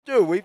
do. We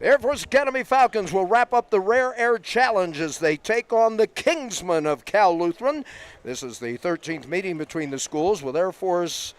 The Air Force Academy Falcons will wrap up the Rare Air Challenge as they take on the Kingsmen of Cal Lutheran. This is the 13th meeting between the schools, with Air Force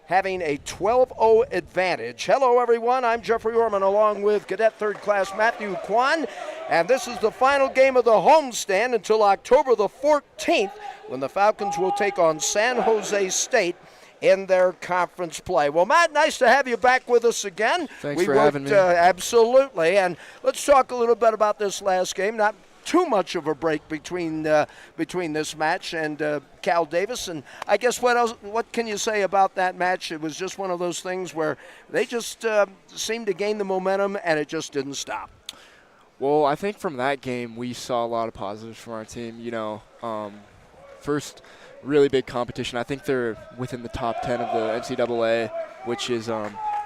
having a 12-0 advantage. Hello, everyone. I'm Jeffrey Orman along with Cadet Third Class Matthew Kwan. And this is the final game of the homestand until October the 14th, when the Falcons will take on San Jose State in their conference play. Well, Matt, nice to have you back with us again. Thanks for having me. Absolutely. And let's talk a little bit about this last game. Not too much of a break between this match and Cal Davis. And I guess what can you say about that match? It was just one of those things where they just seemed to gain the momentum and it just didn't stop. Well, I think from that game we saw a lot of positives from our team. First, really big competition. I think they're within the top 10 of the NCAA, which is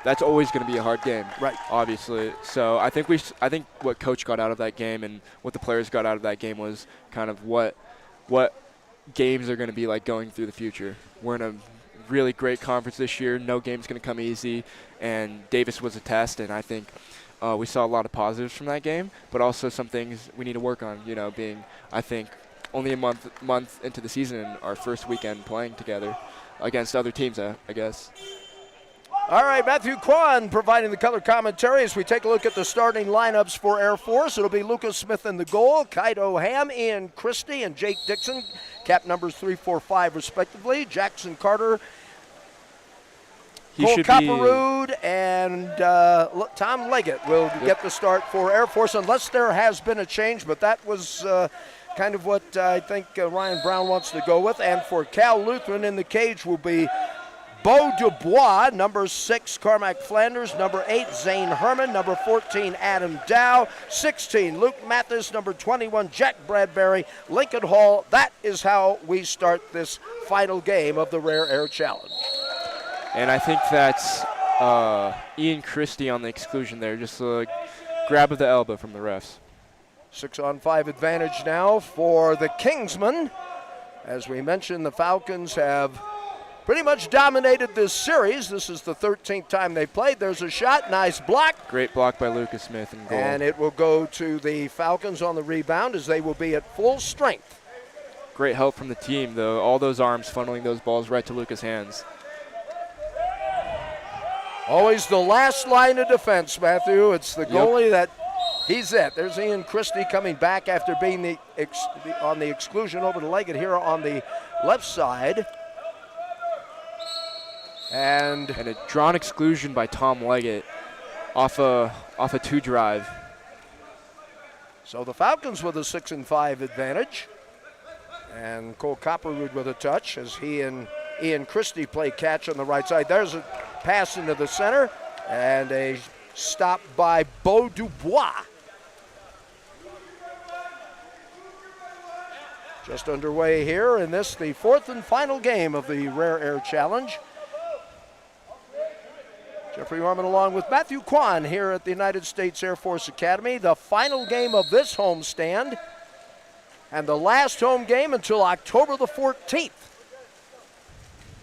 that's always going to be a hard game, right? Obviously. So I think what Coach got out of that game and what the players got out of that game was kind of what games are going to be like going through the future. We're in a really great conference this year. No game's going to come easy, and Davis was a test, and I think we saw a lot of positives from that game, but also some things we need to work on. Being I think only a month into the season and our first weekend playing together against other teams, I guess. All right, Matthew Kwan providing the color commentary as we take a look at the starting lineups for Air Force. It'll be Lucas Smith in the goal, Kaido Ham, Ian Christie, and Jake Dixon, cap numbers 3, 4, 5 respectively. Jackson Carter, Cole Copperwood, and Tom Leggett will get the start for Air Force, unless there has been a change, but that was kind of what I think Ryan Brown wants to go with. And for Cal Lutheran in the cage will be Beau Dubois, number 6, Carmack Flanders, number 8, Zane Herman, number 14, Adam Dow, 16, Luke Mathis, number 21, Jack Bradbury, Lincoln Hall. That is how we start this final game of the Rare Air Challenge. And I think that's Ian Christie on the exclusion there, just a grab of the elbow from the refs. 6-on-5 advantage now for the Kingsmen. As we mentioned, the Falcons have pretty much dominated this series. This is the 13th time they played. There's a shot, nice block. Great block by Lucas Smith in goal. And it will go to the Falcons on the rebound as they will be at full strength. great help from the team, though. All those arms funneling those balls right to Luca's hands. Always the last line of defense, Matthew. It's the goalie that he's it. There's Ian Christie coming back after being on the exclusion over to Leggett here on the left side. And a drawn exclusion by Tom Leggett off a 2 drive. So the Falcons with a 6-5 advantage. And Cole Copperwood with a touch as he and Ian Christie play catch on the right side. There's a pass into the center and a stop by Beau Dubois. Just underway here in this, the 4th and final game of the Rare Air Challenge. Jeffrey Orman along with Matthew Kwan here at the United States Air Force Academy. The final game of this homestand and the last home game until October the 14th.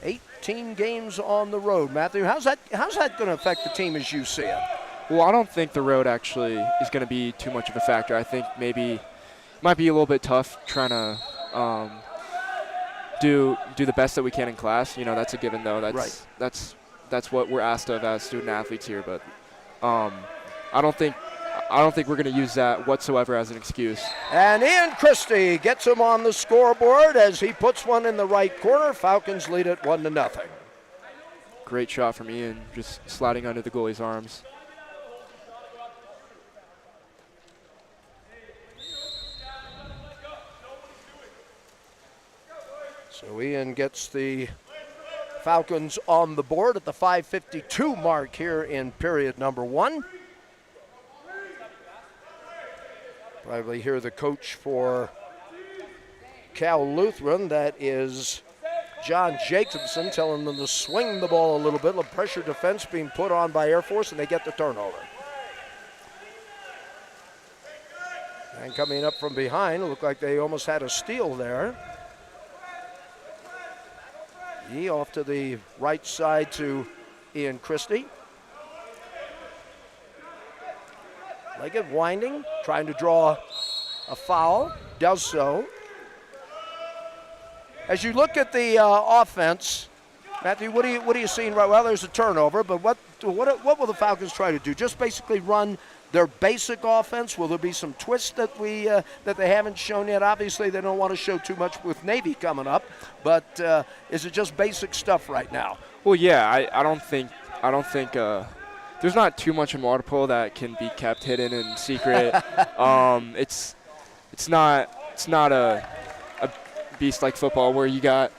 18 games on the road. Matthew, how's that going to affect the team as you see it? Well, I don't think the road actually is going to be too much of a factor. I think maybe it might be a little bit tough trying to do the best that we can in class. You know, that's a given, though. That's what we're asked of as student athletes here. But I don't think we're going to use that whatsoever as an excuse. And Ian Christie gets him on the scoreboard as he puts one in the right corner. Falcons lead it 1-0. Great shot from Ian, just sliding under the goalie's arms. So Ian gets the Falcons on the board at the 5:52 mark here in period number 1. Probably hear the coach for Cal Lutheran, that is John Jacobson, telling them to swing the ball a little bit. A pressure defense being put on by Air Force, and they get the turnover. And coming up from behind, it looked like they almost had a steal there. He off to the right side to Ian Christie. Leggett winding, trying to draw a foul, does so. As you look at the offense, Matthew, what are you seeing right? Well, there's a turnover, but what will the Falcons try to do? Just basically run their basic offense? Will there be some twists that they haven't shown yet? Obviously, they don't want to show too much with Navy coming up, but is it just basic stuff right now? Well, yeah, I don't think there's not too much in water polo that can be kept hidden in secret. It's not a beast like football where you got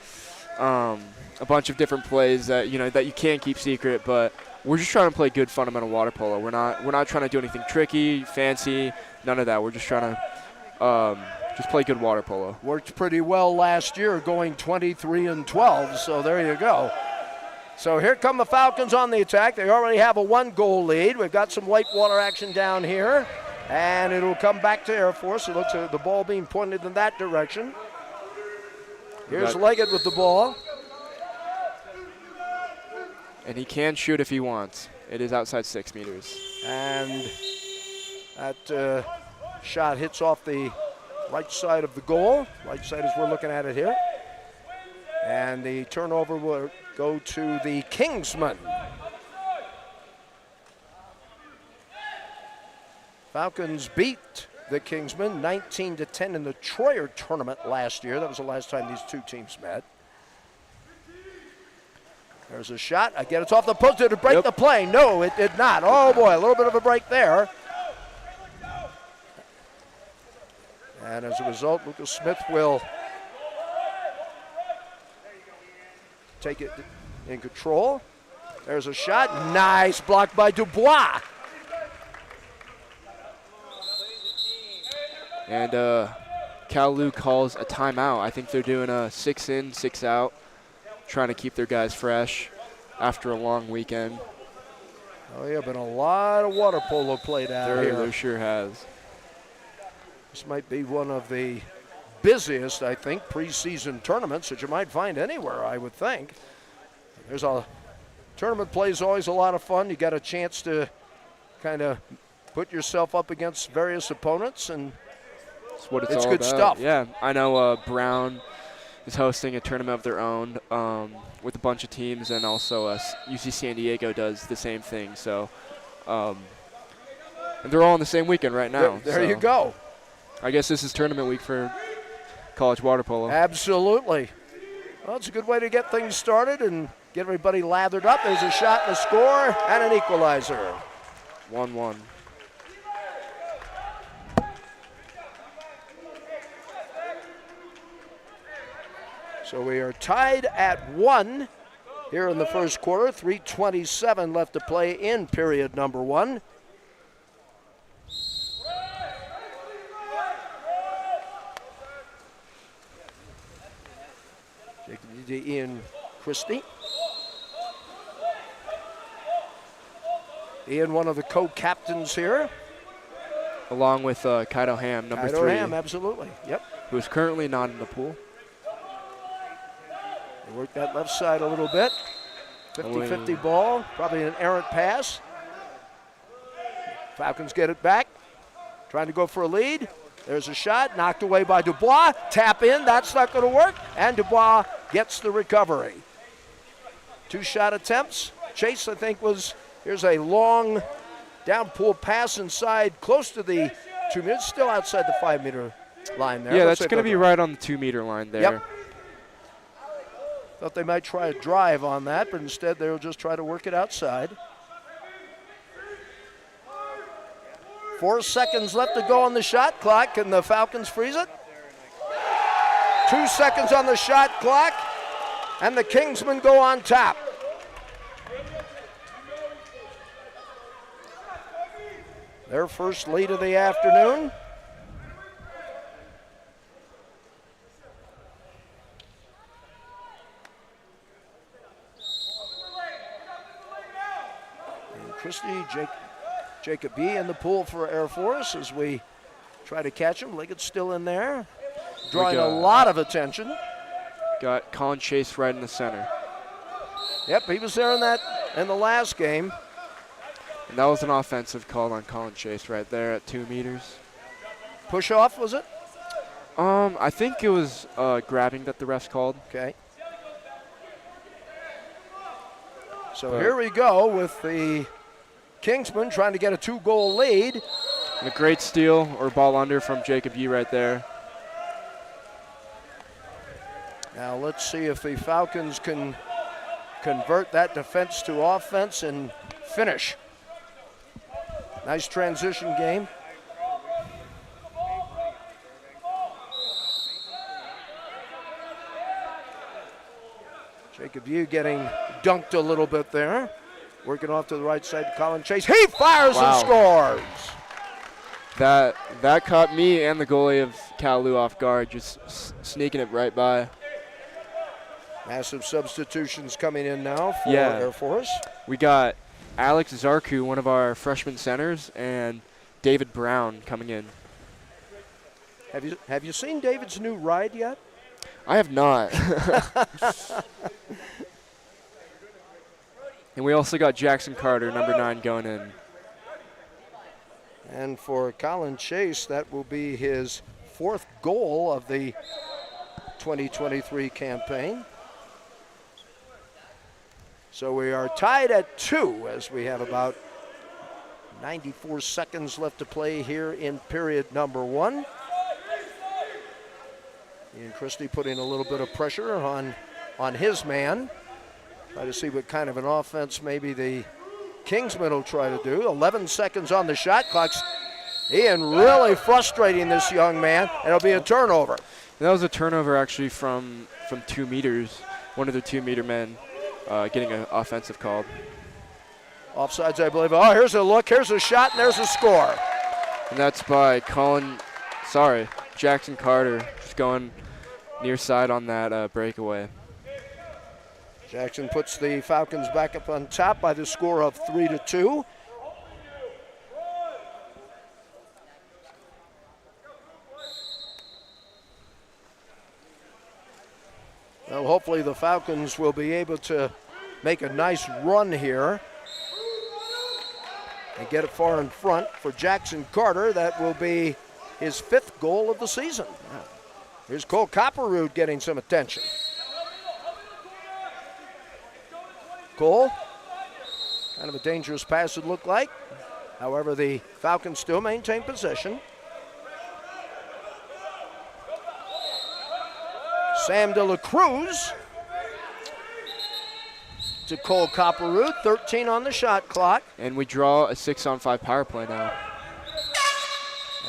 a bunch of different plays that you can't keep secret, but we're just trying to play good fundamental water polo. We're not trying to do anything tricky, fancy, none of that. We're just trying to just play good water polo. Worked pretty well last year, going 23-12. So there you go. So here come the Falcons on the attack. They already have a 1-goal lead. We've got some white water action down here, and it'll come back to Air Force. It looks like the ball being pointed in that direction. Here's Leggett with the ball. And he can shoot if he wants. It is outside 6 meters. And that shot hits off the right side of the goal. Right side as we're looking at it here. And the turnover will go to the Kingsmen. Falcons beat the Kingsmen 19-10 in the Troyer tournament last year. That was the last time these two teams met. There's a shot. Again, it's off the post. Did it break the play? No, it did not. Oh, boy, a little bit of a break there. And as a result, Lucas Smith will take it in control. There's a shot. Nice block by Dubois. And Cal Lu calls a timeout. I think they're doing a 6 in, 6 out, trying to keep their guys fresh after a long weekend. Oh, yeah, been a lot of water polo played out here. There sure has. This might be one of the busiest, I think, preseason tournaments that you might find anywhere, I would think. There's a tournament play is always a lot of fun. You got a chance to kind of put yourself up against various opponents and It's what it's It's all good about. stuff. Yeah, I know Brown is hosting a tournament of their own with a bunch of teams, and also UC San Diego does the same thing. So, and they're all on the same weekend right now. There you go. I guess this is tournament week for college water polo. Absolutely. Well, it's a good way to get things started and get everybody lathered up. There's a shot and a score and an equalizer. 1-1. So we are tied at 1 here in the first quarter. 3:27 left to play in period number 1. Ian Christie. Ian, one of the co-captains here. Along with Kaido Ham, number 3. Kaido Ham, absolutely. Yep. Who is currently not in the pool. They work that left side a little bit. 50-50 ball, probably an errant pass. Falcons get it back. Trying to go for a lead. There's a shot, knocked away by Dubois. Tap in, that's not going to work. And Dubois gets the recovery. 2 shot attempts. Chase, I think, here's a long down pool pass inside, close to the 2 meters, still outside the 5 meter line there. Yeah, that's going to be right on the 2 meter line there. Yep. Thought they might try a drive on that, but instead they'll just try to work it outside. 4 seconds left to go on the shot clock. Can the Falcons freeze it? 2 seconds on the shot clock, and the Kingsmen go on top. Their first lead of the afternoon. And Christie, Jacob B. in the pool for Air Force as we try to catch him. Liggett's still in there, drawing a lot of attention. Got Colin Chase right in the center. Yep, he was there in the last game. And that was an offensive call on Colin Chase right there at 2 meters. Push off, was it? I think it was grabbing that the refs called. Okay. So here we go with the Kingsmen trying to get a 2-goal lead. And a great steal or ball under from Jacob Yee right there. Now let's see if the Falcons can convert that defense to offense and finish. Nice transition game. Jacob Yee getting dunked a little bit there. Working off to the right side, Colin Chase. He fires and scores. That caught me and the goalie of Calou off guard, just sneaking it right by. Massive substitutions coming in now for Yeah. Air Force. We got Alex Zarku, one of our freshman centers, and David Brown coming in. Have you seen David's new ride yet? I have not. And we also got Jackson Carter, number 9, going in. And for Colin Chase, that will be his 4th goal of the 2023 campaign. So we are tied at 2 as we have about 94 seconds left to play here in period number 1. Ian Christie putting a little bit of pressure on his man. Try to see what kind of an offense maybe the Kingsmen will try to do. 11 seconds on the shot clock. Ian really frustrating this young man, and it'll be a turnover. That was a turnover actually from 2 meters. One of the 2 meter men getting an offensive call. Offsides, I believe. Oh, here's a look, here's a shot, and there's a score. And that's by Jackson Carter, just going near side on that breakaway. Jackson puts the Falcons back up on top by the score of 3-2. Well, hopefully the Falcons will be able to make a nice run here and get it far in front. For Jackson Carter, that will be his 5th goal of the season. Here's Cole Copperroot getting some attention. Cole, kind of a dangerous pass it looked like. However, the Falcons still maintain possession. Sam De La Cruz to Cole Copperroot, 13 on the shot clock. And we draw a 6-on-5 power play now.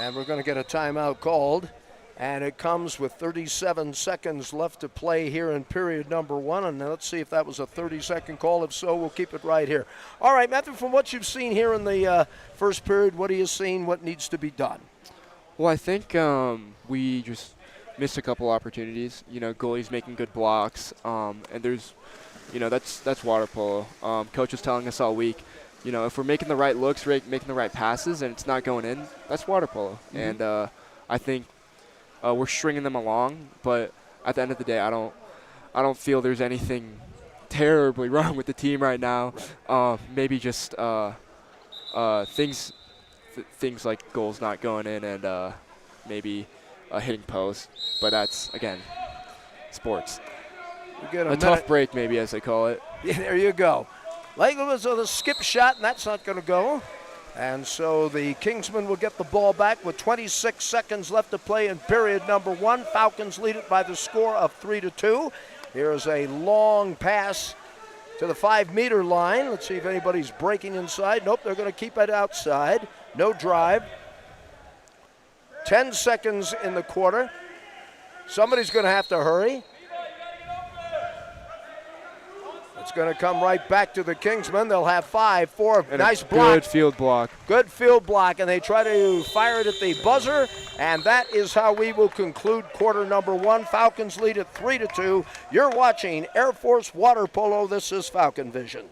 And we're going to get a timeout called. And it comes with 37 seconds left to play here in period number 1. And let's see if that was a 30-second call. If so, we'll keep it right here. All right, Matthew, from what you've seen here in the first period, what are you seeing? What needs to be done? Well, I think we just missed a couple opportunities. You know, goalies making good blocks. And there's, you know, that's water polo. Coach was telling us all week, you know, if we're making the right looks, making the right passes, and it's not going in, that's water polo. Mm-hmm. And I think we're stringing them along, but at the end of the day, I don't feel there's anything terribly wrong with the team right now. Maybe just things like goals not going in and maybe hitting post. But that's, again, sports. A tough break, maybe, as they call it. Yeah, there you go. Lagle was on a skip shot, and that's not going to go. And so the Kingsmen will get the ball back with 26 seconds left to play in period number 1. Falcons lead it by the score of 3-2. Here's a long pass to the 5-meter line. Let's see if anybody's breaking inside. Nope, they're going to keep it outside. No drive. 10 seconds in the quarter. Somebody's going to have to hurry. It's going to come right back to the Kingsmen. They'll have 5, 4. And nice block. Good field block. Good field block, and they try to fire it at the buzzer, and that is how we will conclude quarter number 1. Falcons lead at 3-2. You're watching Air Force Water Polo. This is Falcon Vision.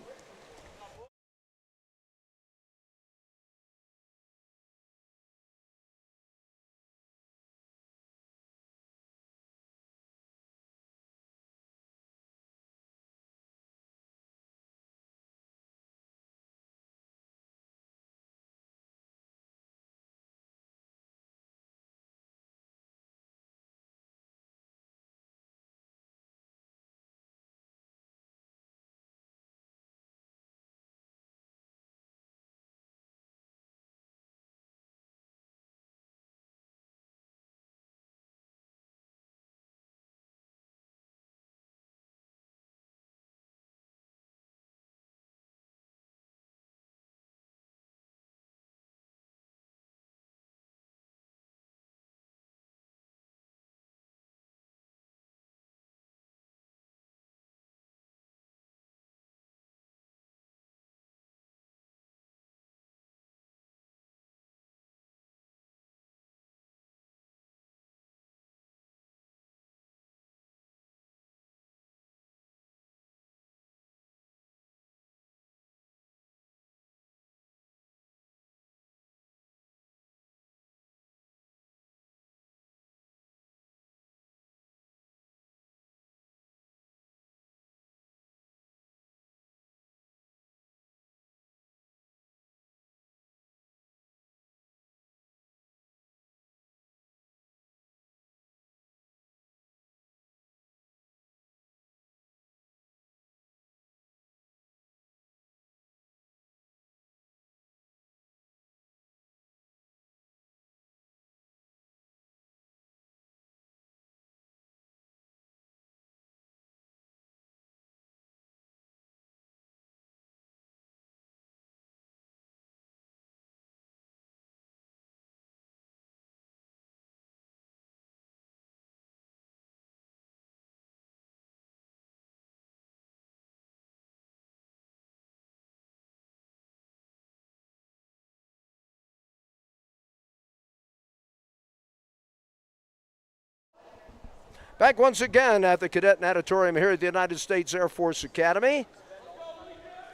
Back once again at the Cadet Natatorium here at the United States Air Force Academy.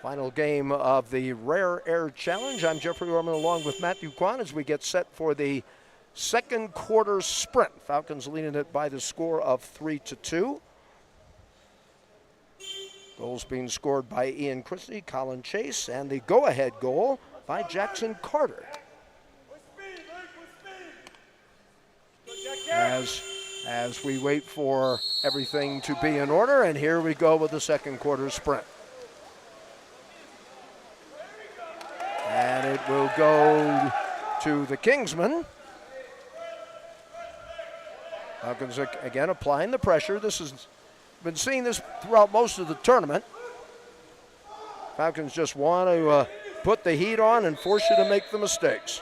Final game of the Rare Air Challenge. I'm Jeffrey Orman along with Matthew Kwan as we get set for the second quarter sprint. Falcons leading it by the score of 3-2. Goals being scored by Ian Christie, Colin Chase, and the go-ahead goal by Jackson Carter. as we wait for everything to be in order. And here we go with the second quarter sprint. And it will go to the Kingsmen. Falcons again applying the pressure. This has been seeing this throughout most of the tournament. Falcons just want to put the heat on and force you to make the mistakes.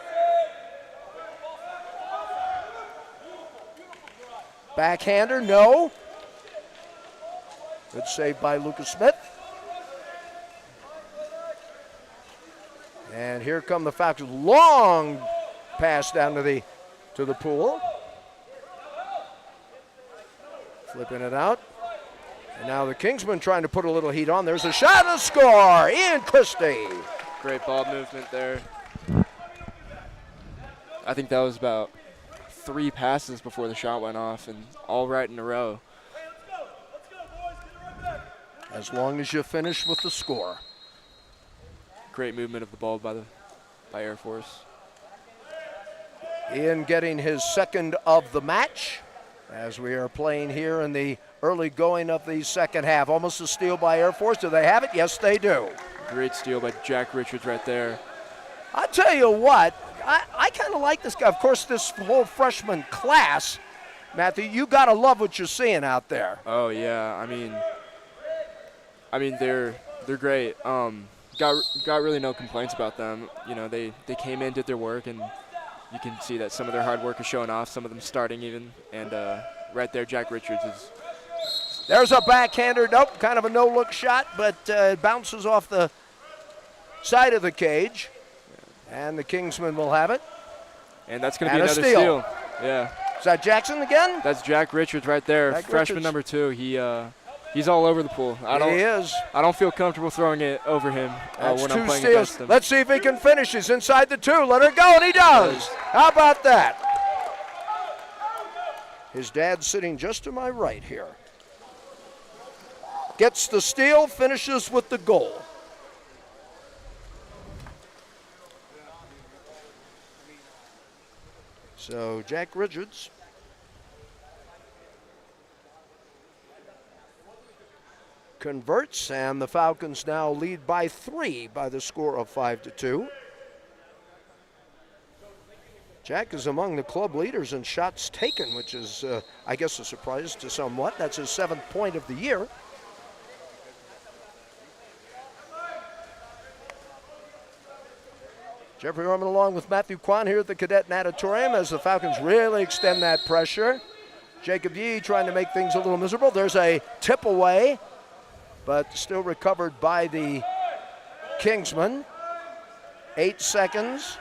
Backhander, no. Good save by Lucas Smith. And here come the Falcons. Long pass down to the pool. Flipping it out. And now the Kingsmen trying to put a little heat on. There's a shot and a score. Ian Christie. Great ball movement there. I think that was about 3 passes before the shot went off, and all right in a row. As long as you finish with the score. Great movement of the ball by Air Force. Ian getting his second of the match as we are playing here in the early going of the second half. Almost a steal by Air Force. Do they have it? Yes, they do. Great steal by Jack Richards right there. I tell you what, I kind of like this guy. Of course, this whole freshman class, Matthew, you got to love what you're seeing out there. Oh, yeah. I mean, they're great. Got really no complaints about them. You know, they came in, did their work, and you can see that some of their hard work is showing off, some of them starting even. And right there, Jack Richards is. There's a backhander. Nope, kind of a no-look shot, but it bounces off the side of the cage. And the Kingsmen will have it. And that's going to be another steal. Yeah. Is that Jackson again? That's Jack Richards right there, Jack freshman Richards. number 2. He's all over the pool. He is. I don't feel comfortable throwing it over him That's when 2 I'm playing steals. against him. Let's see if he can finish. He's inside the 2. Let her go, and he does. How about that? His dad's sitting just to my right here. Gets the steal, finishes with the goal. So Jack Richards converts, and the Falcons now lead by 3 by the score of 5-2. Jack is among the club leaders in shots taken, which is, I guess, a surprise to somewhat. That's his 7th point of the year. Jeffrey Orman along with Matthew Kwan here at the Cadet Natatorium as the Falcons really extend that pressure. Jacob Yee trying to make things a little miserable. There's a tip away, but still recovered by the Kingsmen. 8 seconds.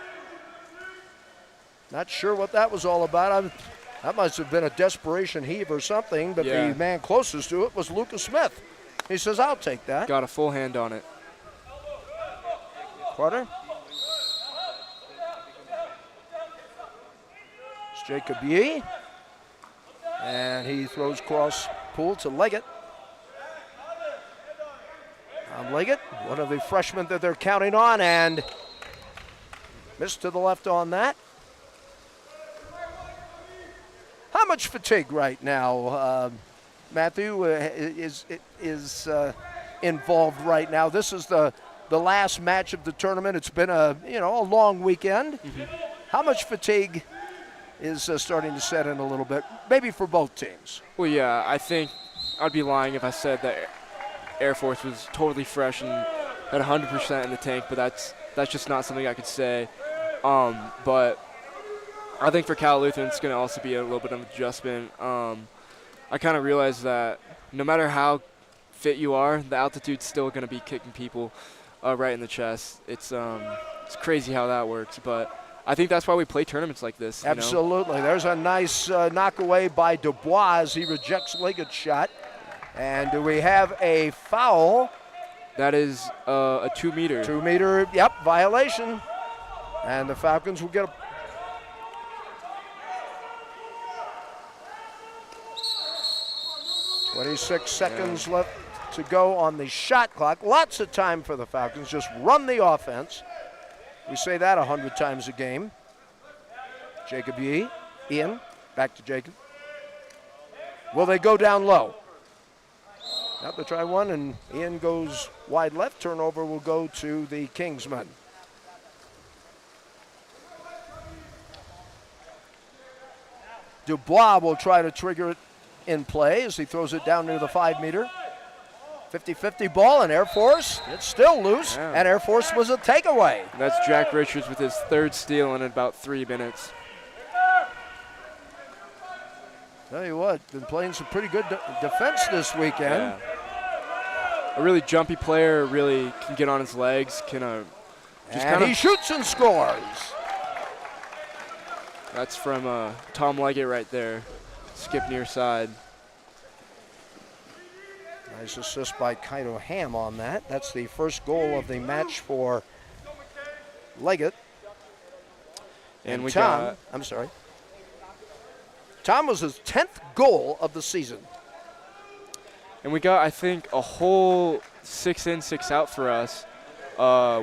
Not sure what that was all about. That must have been a desperation heave or something, but Yeah. the man closest to it was Lucas Smith. He says, I'll take that. Got a full hand on it. Carter. It's Jacob Yee. And he throws cross pool to Leggett. Leggett, one of the freshmen that they're counting on, and missed to the left on that. How much fatigue right now, Matthew, is involved right now? This is the last match of the tournament. It's been a long weekend. Mm-hmm. How much fatigue is starting to set in a little bit, maybe for both teams? Well, yeah, I think I'd be lying if I said that Air Force was totally fresh and had 100% in the tank, but that's just not something I could say. But I think for Cal Lutheran, it's going to also be a little bit of an adjustment. I kind of realized that no matter how fit you are, the altitude's still going to be kicking people right in the chest. It's crazy how that works, but I think that's why we play tournaments like this. Absolutely. There's a nice knockaway by Dubois as he rejects Leggett's shot. And do we have a foul? That is a 2-meter. 2-meter, yep, violation. And the Falcons will get a 26 seconds left to go on the shot clock. Lots of time for the Falcons. Just run the offense. We say that 100 times a game. Jacob Yee, Ian, back to Jacob. Will they go down low? Have to try one, and Ian goes wide left. Turnover will go to the Kingsmen. Dubois will try to trigger it in play as he throws it down near the 5-meter. 50-50 ball, and Air Force, it's still loose, and Air Force was a takeaway. And that's Jack Richards with his 3rd steal in about 3 minutes. Tell you what, been playing some pretty good defense this weekend. Yeah. A really jumpy player, really can get on his legs, can and he shoots and scores. That's from Tom Leggett right there. Skip near side. Nice assist by Kaito Ham on that. That's the first goal of the match for Leggett. And we Tom, got, I'm sorry. Tom was his 10th goal of the season. And we got, I think, a whole 6 in, 6 out for us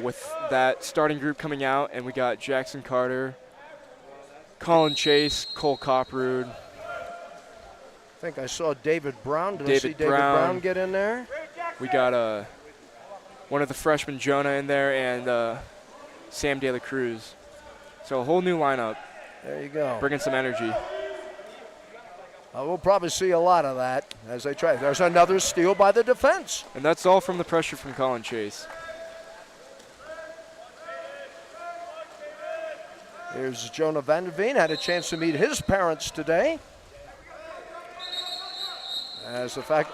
with that starting group coming out. And we got Jackson Carter, Colin Chase, Cole Copperud. I think I saw David Brown. Did I see David Brown get in there? We got one of the freshmen, Jonah, in there, and Sam De La Cruz. So a whole new lineup. There you go. Bringing some energy. We'll probably see a lot of that as they try. There's another steal by the defense. And that's all from the pressure from Colin Chase. Here's Jonah Vanderveen. Had a chance to meet his parents today. As the fact,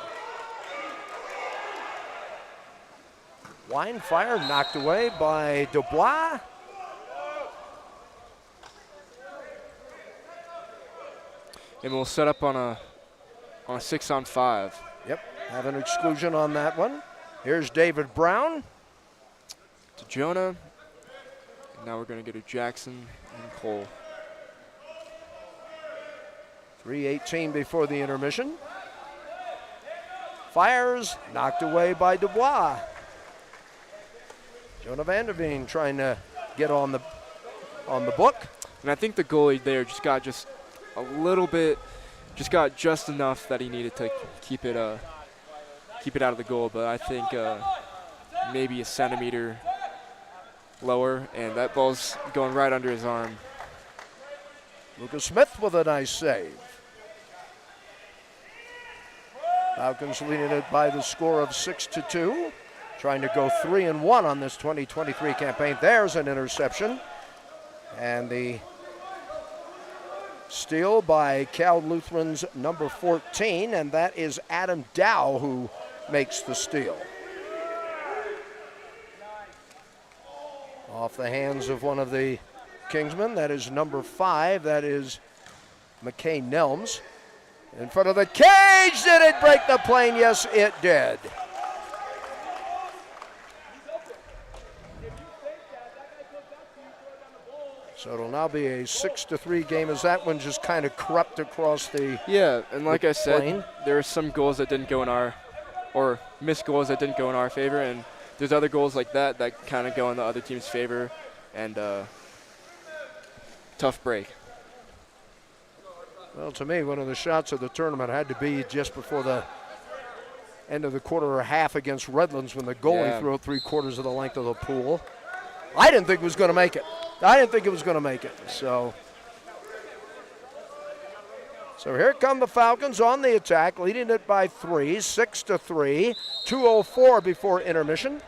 Wine Fire knocked away by Dubois. And we'll set up on a 6-on-5. Yep, have an exclusion on that one. Here's David Brown. To Jonah. And now we're going to go to Jackson and Cole. 3:18 before the intermission. Fires, knocked away by Dubois. Jonah Vanderveen trying to get on the book. And I think the goalie there just got a little bit, got just enough that he needed to keep it out of the goal. But I think maybe a centimeter lower, and that ball's going right under his arm. Lucas Smith with a nice save. Falcons leading it by the score of 6-2. Trying to go 3-1 on this 2023 campaign. There's an interception. And the steal by Cal Lutheran's number 14, and that is Adam Dow who makes the steal. Off the hands of one of the Kingsmen, that is number 5, that is McKay Nelms. In front of the cage, did it break the plane? Yes, it did. So it'll now be a 6-3 game as that one just kind of crept across the Yeah, and like I said, plane. there are some goals that didn't go in or missed goals that didn't go in our favor, and there's other goals like that kind of go in the other team's favor, and tough break. Well, to me, one of the shots of the tournament had to be just before the end of the quarter or half against Redlands when the goalie threw it 3/4 of the length of the pool. I didn't think it was going to make it. So here come the Falcons on the attack, leading it by 3, 6-3, 2:04 before intermission.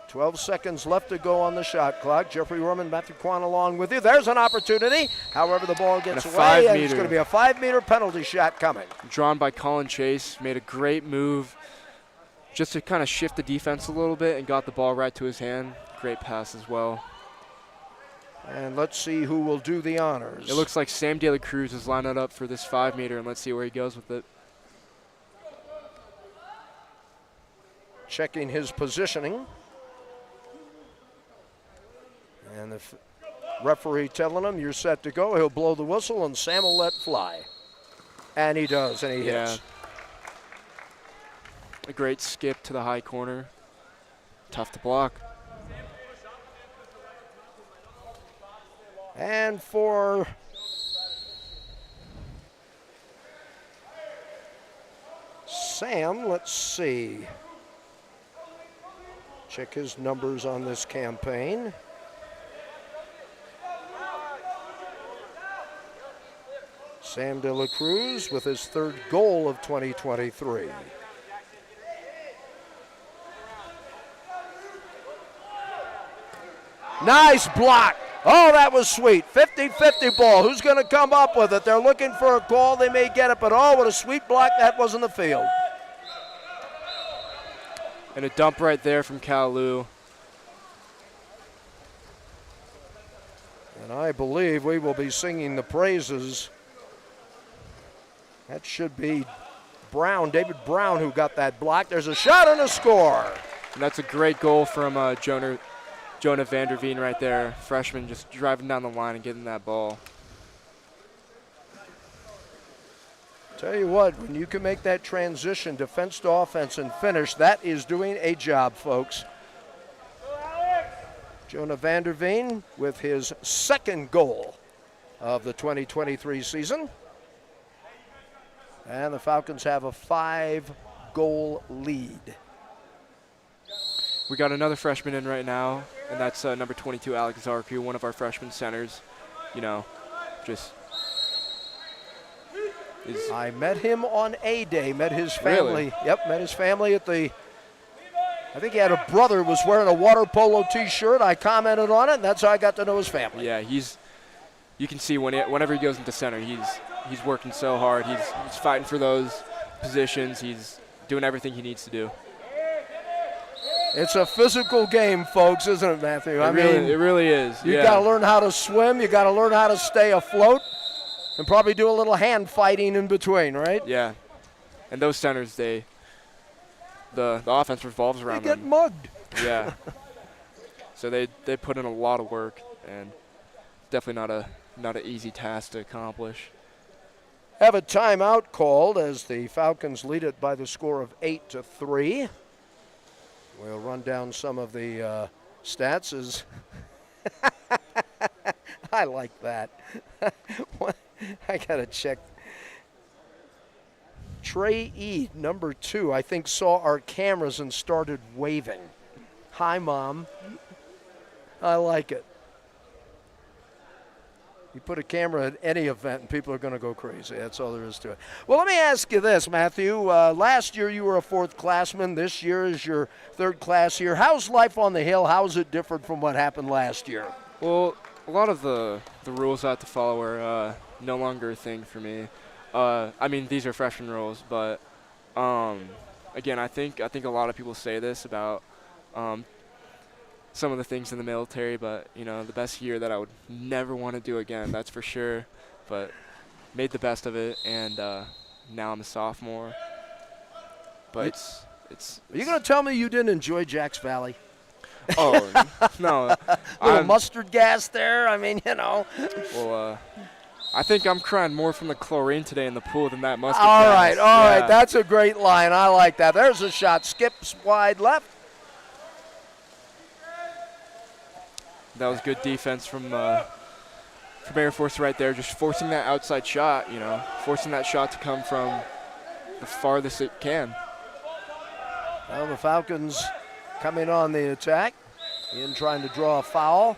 $12 seconds left to go on the shot clock. Jeffrey Roman, Matthew Kwan along with you. There's an opportunity. However, the ball gets away, and it's going to be a 5-meter penalty shot coming. Drawn by Colin Chase, made a great move just to kind of shift the defense a little bit and got the ball right to his hand. Great pass as well. And let's see who will do the honors. It looks like Sam De La Cruz is lining up for this 5-meter, and let's see where he goes with it. Checking his positioning. And the referee telling him, you're set to go. He'll blow the whistle, and Sam will let fly. And he does, and he hits. A great skip to the high corner. Tough to block. And for Sam, let's see. Check his numbers on this campaign. Sam De La Cruz with his third goal of 2023. Nice block. Oh, that was sweet. 50-50 ball. Who's going to come up with it? They're looking for a goal. They may get it, but oh, what a sweet block that was in the field. And a dump right there from Kalu. And I believe we will be singing the praises. That should be Brown, David Brown, who got that block. There's a shot and a score. And that's a great goal from Jonah Vanderveen right there. Freshman just driving down the line and getting that ball. Tell you what, when you can make that transition, defense to offense and finish, that is doing a job, folks. Jonah Vanderveen with his second goal of the 2023 season. And the Falcons have a 5-goal lead. We got another freshman in right now, and that's number 22, Alex Zarku, one of our freshman centers. You know, just is. I met him on A-Day, met his family. Really? Yep, met his family at the, I think he had a brother who was wearing a water polo t-shirt. I commented on it, and that's how I got to know his family. Yeah, you can see whenever he goes into center, he's working so hard. He's fighting for those positions. He's doing everything he needs to do. It's a physical game, folks, isn't it, Matthew? It really is. You Yeah. got to learn how to swim. You got to learn how to stay afloat, and probably do a little hand fighting in between, right? Yeah, and those centers, the offense revolves They around get them. mugged. Yeah. So they put in a lot of work, and definitely not an easy task to accomplish. Have a timeout called as the Falcons lead it by the score of 8-3. We'll run down some of the stats. As I like that. I got to check. Trey E, number 2, I think saw our cameras and started waving. Hi, Mom. I like it. You put a camera at any event and people are going to go crazy. That's all there is to it. Well, let me ask you this, Matthew. Last year you were a fourth classman. This year is your third class year. How's life on the Hill? How's it different from what happened last year? Well, a lot of the rules I have to follow are no longer a thing for me. I mean, these are freshman rules, but again, I think a lot of people say this about some of the things in the military, but you know, the best year that I would never want to do again, that's for sure. But made the best of it, and now I'm a sophomore. But it's. Are you going to tell me you didn't enjoy Jacks Valley? Oh no, little mustard gas there. I mean, you know. Well, I think I'm crying more from the chlorine today in the pool than that mustard All gas. right. That's a great line. I like that. There's a shot. Skips wide left. That was good defense from Air Force right there, just forcing that outside shot, you know, forcing that shot to come from the farthest it can. Well, the Falcons coming on the attack, in trying to draw a foul.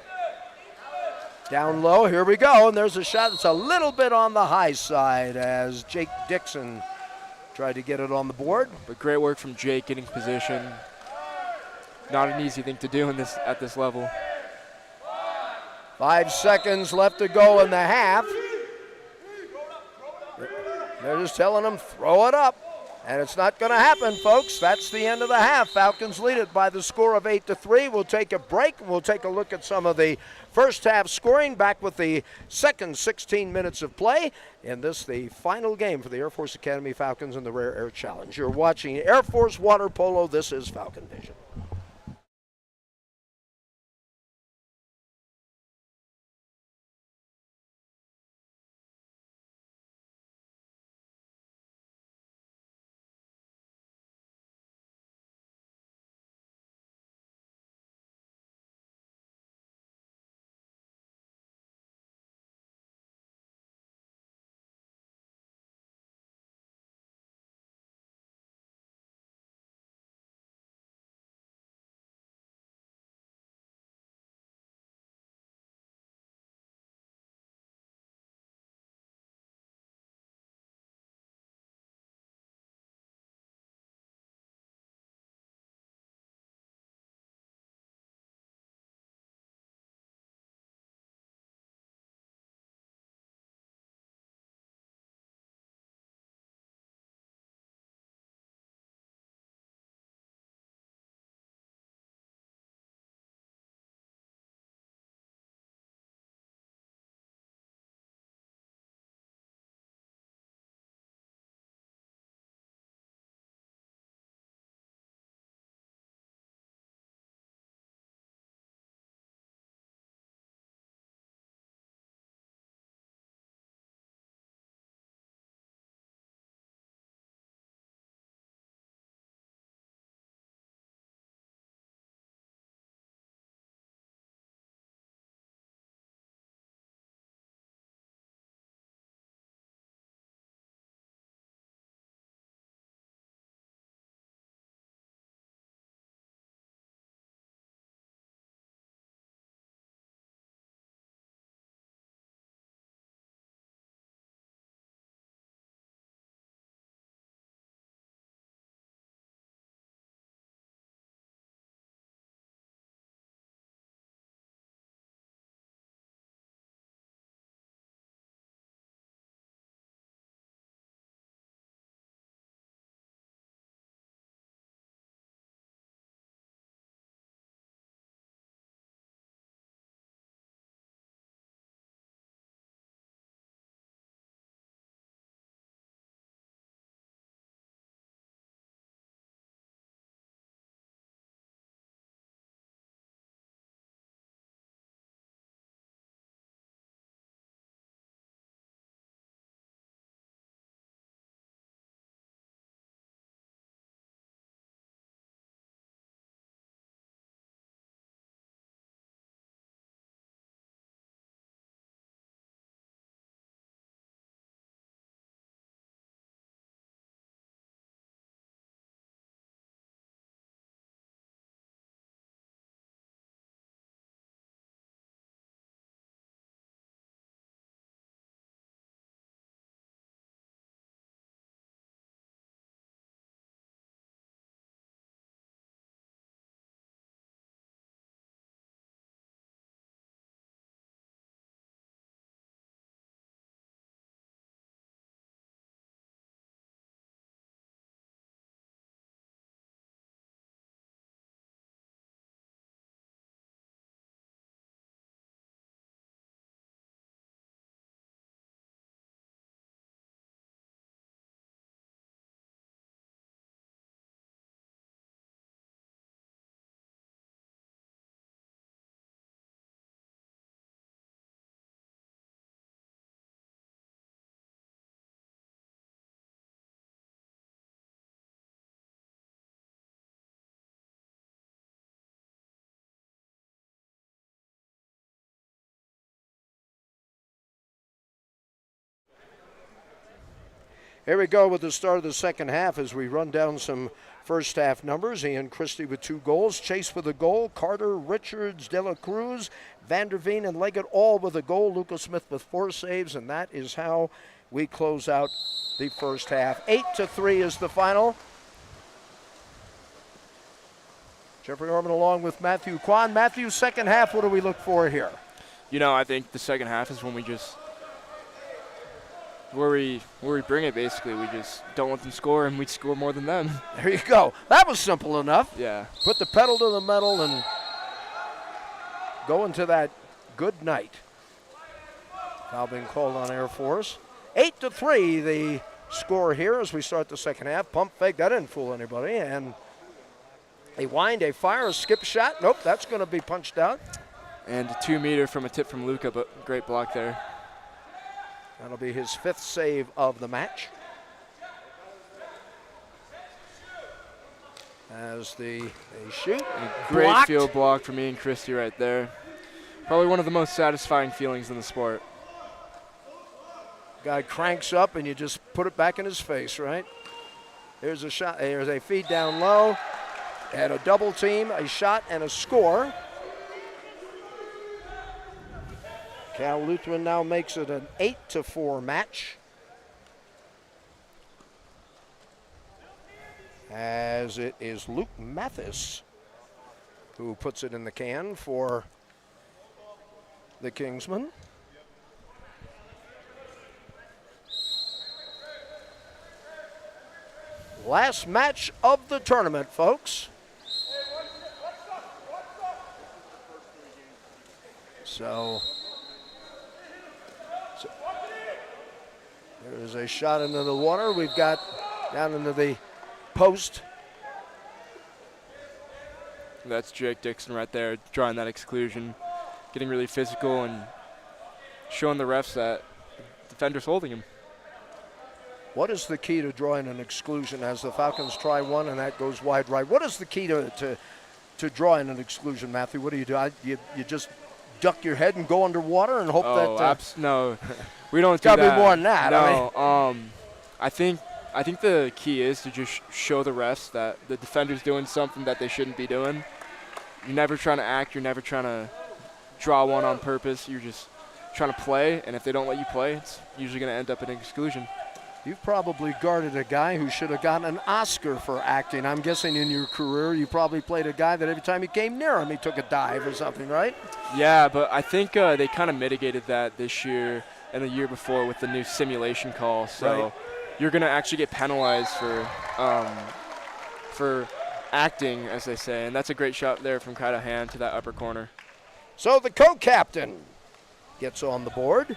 Down low, here we go, and there's a shot that's a little bit on the high side as Jake Dixon tried to get it on the board. But great work from Jake getting position. Not an easy thing to do at this level. 5 seconds left to go in the half. They're just telling them, throw it up. And it's not going to happen, folks. That's the end of the half. Falcons lead it by the score of 8-3. We'll take a break. We'll take a look at some of the first half scoring. Back with the second 16 minutes of play. And this, the final game for the Air Force Academy Falcons in the Rare Air Challenge. You're watching Air Force Water Polo. This is Falcon Vision. Here we go with the start of the second half as we run down some first half numbers. Ian Christie with 2 goals. Chase with a goal. Carter, Richards, De La Cruz, Vanderveen, and Leggett all with a goal. Lucas Smith with 4 saves, and that is how we close out the first half. 8-3 is the final. Jeffrey Orman along with Matthew Kwan. Matthew, second half, what do we look for here? You know, I think the second half is when we just where we bring it. Basically, we just don't let them score, and we score more than them. There you go. That was simple enough. Yeah. Put the pedal to the metal and go into that good night. Foul being called on Air Force. 8-3 the score here as we start the second half. Pump fake, that didn't fool anybody. And a wind, a fire, a skip shot. Nope, that's going to be punched out. And a 2-meter from a tip from Luca, but great block there. That'll be his 5th save of the match. As they shoot. A great Blocked. field block from Ian Christie right there. Probably one of the most satisfying feelings in the sport. Guy cranks up and you just put it back in his face, right? There's a shot. There's a feed down low. And a double team, a shot, and a score. Cal Lutheran now makes it an 8-4 match. As it is Luke Mathis who puts it in the can for the Kingsmen. Last match of the tournament, folks. So there is a shot into the water. We've got down into the post. That's Jake Dixon right there, drawing that exclusion, getting really physical and showing the refs that the defender's holding him. What is the key to drawing an exclusion as the Falcons try one and that goes wide right? What is the key to drawing an exclusion, Matthew? What do? You just duck your head and go underwater and hope that? No, we don't do that. Got to that. be more than that. No, I think the key is to just show the refs that the defender's doing something that they shouldn't be doing. You're never trying to act. You're never trying to draw one on purpose. You're just trying to play, and if they don't let you play, it's usually going to end up in an exclusion. You've probably guarded a guy who should have gotten an Oscar for acting. I'm guessing in your career you probably played a guy that every time you came near him he took a dive or something, right? Yeah, but I think they kind of mitigated that this year and the year before with the new simulation call. So right. You're going to actually get penalized for acting, as they say. And that's a great shot there from Kaido Hand to that upper corner. So the co-captain gets on the board.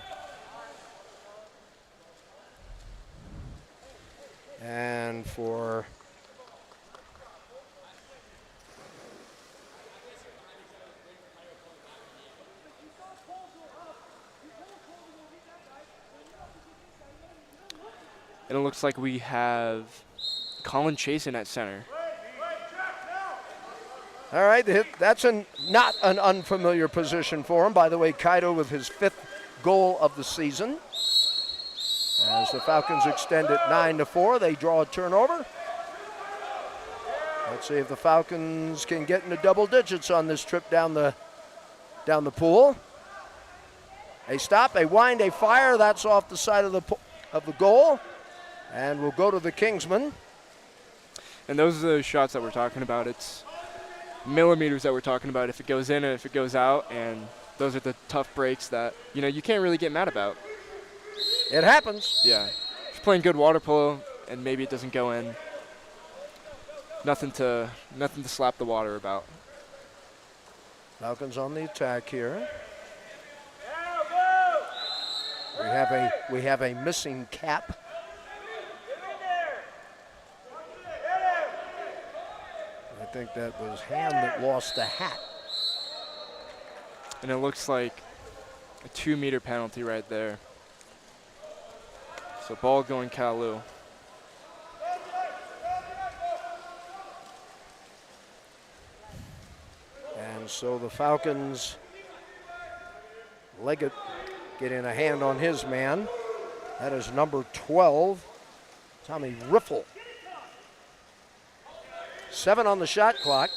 And for and it looks like we have Colin Chasen at center. all right, that's not an unfamiliar position for him. By the way, Kaido with his 5th goal of the season. As the Falcons extend it 9-4, they draw a turnover. Let's see if the Falcons can get into double digits on this trip down the pool. A stop, a wind, a fire. That's off the side of the goal, and we'll go to the Kingsmen. And those are the shots that we're talking about. It's millimeters that we're talking about. If it goes in and if it goes out, and those are the tough breaks that you can't really get mad about. It happens. Yeah. Just playing good water polo and maybe it doesn't go in. Nothing to slap the water about. Falcons on the attack here. We have a missing cap. I think that was Hand that lost the hat. And it looks like a 2-meter penalty right there. So ball going Kalu. And so the Falcons, Leggett getting a hand on his man. That is number 12 Tommy Riffle. 7 on the shot clock.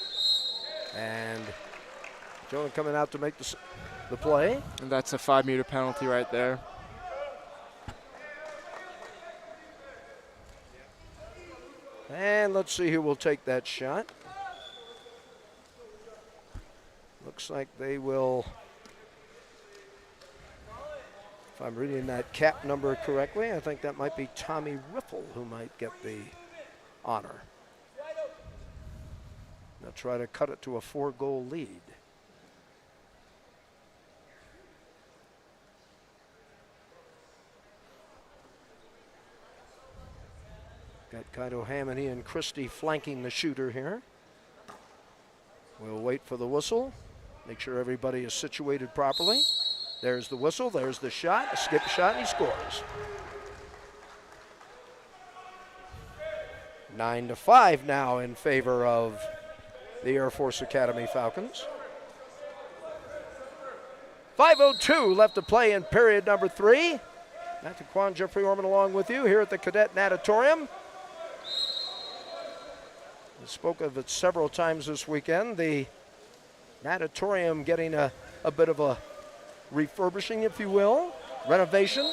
And Jonah coming out to make the play. And that's a 5-meter penalty right there. And let's see who will take that shot. Looks like they will, if I'm reading that cap number correctly, I think that might be Tommy Riffle who might get the honor. They'll try to cut it to a 4-goal lead. Got Kaido Hamony and Christie flanking the shooter here. We'll wait for the whistle. Make sure everybody is situated properly. There's the whistle, there's the shot, a skip shot, and he scores. 9-5 now in favor of the Air Force Academy Falcons. 5:02 left to play in period number 3. Matthew Kwan, Jeffrey Orman along with you here at the Cadet Natatorium. We spoke of it several times this weekend. The Natatorium getting a bit of a refurbishing, if you will, renovation.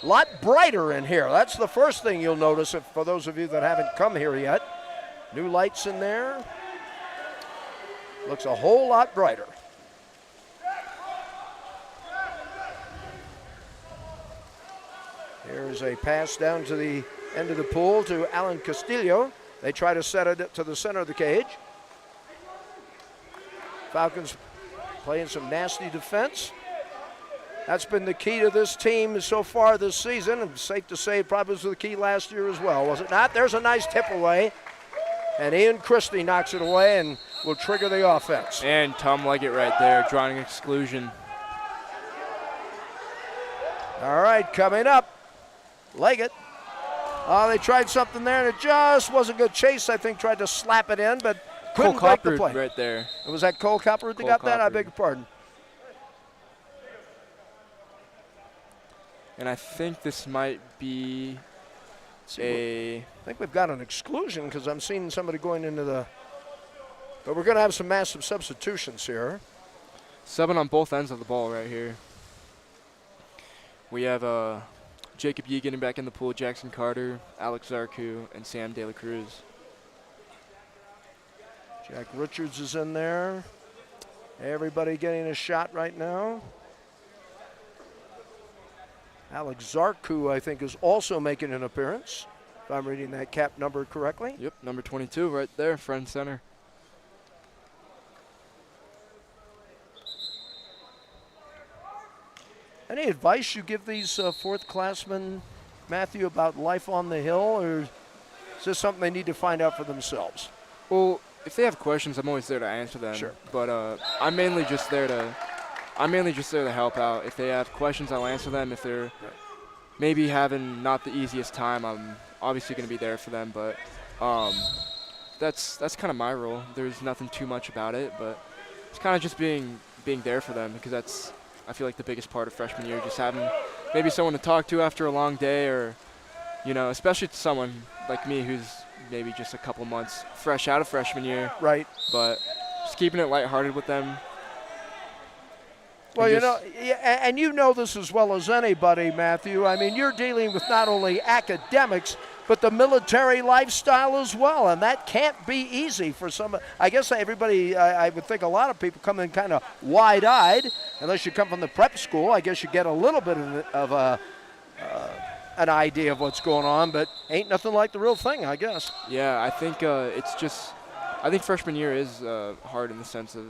A lot brighter in here. That's the first thing you'll notice for those of you that haven't come here yet. New lights in there. Looks a whole lot brighter. Here's a pass down to the end of the pool to Alan Castillo. They try to set it to the center of the cage. Falcons playing some nasty defense. That's been the key to this team so far this season, and safe to say it probably was the key last year as well, was it not? There's a nice tip away, and Ian Christie knocks it away and will trigger the offense. And Tom Leggett right there, drawing exclusion. All right, coming up, Leggett. They tried something there, and it just wasn't good. Chase, I think, tried to slap it in, but couldn't break the play. Right there. Was that Cole Copper that got that? I beg your pardon. And I think this might be I think we've got an exclusion because I'm seeing somebody going into the. But we're going to have some massive substitutions here. 7 on both ends of the ball right here. We have Jacob Yee getting back in the pool, Jackson Carter, Alex Zarku, and Sam De La Cruz. Jack Richards is in there. Everybody getting a shot right now. Alex Zarku, I think, is also making an appearance, if I'm reading that cap number correctly. Yep, number 22 right there, front center. Any advice you give these fourth-classmen, Matthew, about life on the Hill, or is this something they need to find out for themselves? Well, if they have questions, I'm always there to answer them. Sure. But I'm mainly just there to help out. If they have questions, I'll answer them. If they're maybe having not the easiest time, I'm obviously going to be there for them. But that's kind of my role. There's nothing too much about it, but it's kind of just being there for them, because that's, I feel like, the biggest part of freshman year, just having maybe someone to talk to after a long day, or, you know, especially to someone like me who's maybe just a couple months fresh out of freshman year. Right. But just keeping it lighthearted with them. Well, you know, and you know this as well as anybody, Matthew. I mean, you're dealing with not only academics, but the military lifestyle as well, and that can't be easy for some. I guess everybody, I would think a lot of people come in kind of wide-eyed, unless you come from the prep school. I guess you get a little bit of an idea of what's going on, but ain't nothing like the real thing, I guess. Yeah, I think it's just, I think freshman year is hard in the sense of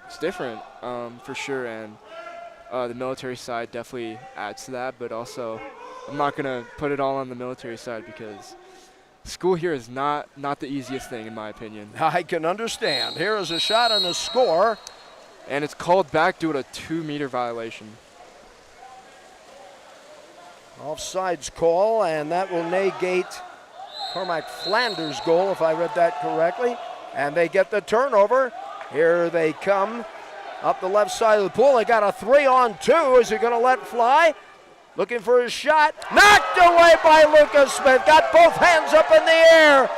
it's different for sure, and the military side definitely adds to that, but also I'm not going to put it all on the military side, because school here is not the easiest thing, in my opinion. I can understand. Here is a shot and a score. And it's called back due to a 2-meter violation. Offsides call, and that will negate Cormac Flanders' goal, if I read that correctly. And they get the turnover. Here they come up the left side of the pool. They got a 3-on-2. Is he going to let fly? Looking for his shot. Knocked away by Lucas Smith. Got both hands up in the air.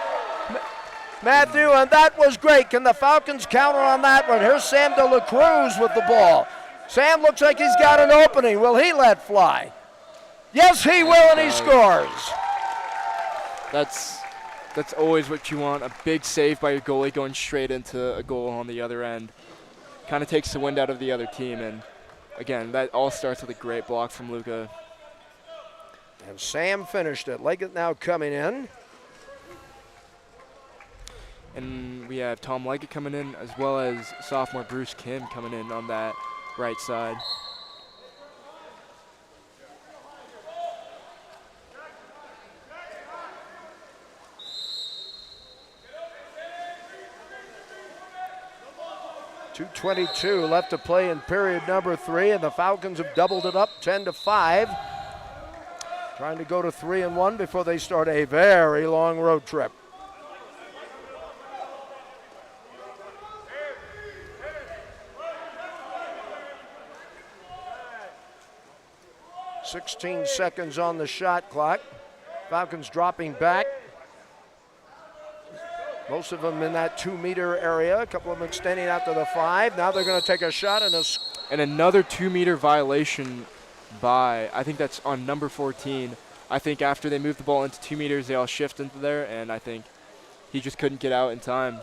Matthew, and that was great. Can the Falcons counter on that one? Here's Sam De La Cruz with the ball. Sam looks like he's got an opening. Will he let fly? Yes, he will, and he scores. That's always what you want, a big save by your goalie going straight into a goal on the other end. Kind of takes the wind out of the other team, and again, that all starts with a great block from Luca. And Sam finished it. Leggett now coming in. And we have Tom Leggett coming in, as well as sophomore Bruce Kim coming in on that right side. .222 left to play in period number 3, and the Falcons have doubled it up 10-5. Trying to go to 3-1 before they start a very long road trip. .16 seconds on the shot clock. Falcons dropping back. Most of them in that 2-meter area. A couple of them extending out to the 5. Now they're going to take a shot and another 2-meter violation by, I think that's on number 14. I think after they move the ball into 2 meters, they all shift into there, and I think he just couldn't get out in time.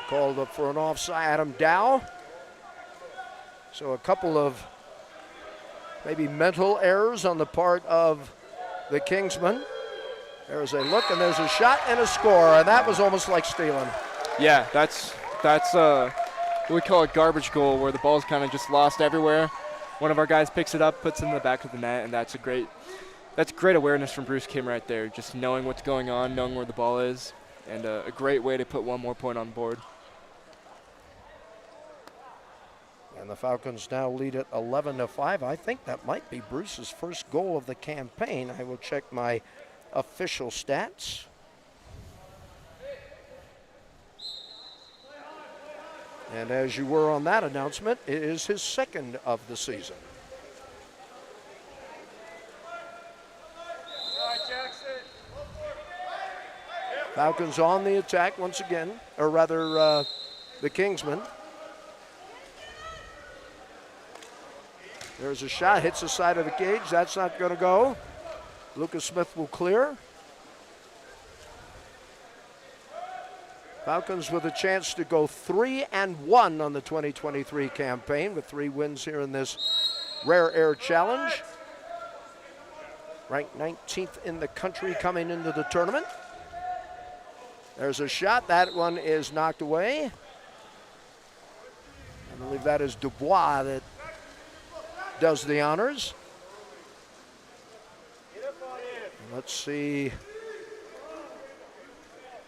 Called up for an offside, Adam Dow. So a couple of maybe mental errors on the part of the Kingsmen. There's a look, and there's a shot and a score, and that was almost like stealing. Yeah, that's what we call a garbage goal, where the ball's kind of just lost everywhere. One of our guys picks it up, puts it in the back of the net, and that's great awareness from Bruce Kim right there, just knowing what's going on, knowing where the ball is, and a great way to put one more point on board. And the Falcons now lead at 11-5. I think that might be Bruce's first goal of the campaign. I will check my official stats. And as you were on that announcement, it is his second of the season. Falcons on the attack once again, or rather the Kingsmen. There's a shot, hits the side of the cage. That's not going to go. Lucas Smith will clear. Falcons with a chance to go 3-1 on the 2023 campaign with 3 wins here in this Rare Air Challenge. Ranked 19th in the country coming into the tournament. There's a shot. That one is knocked away. I believe that is Dubois that does the honors. Let's see.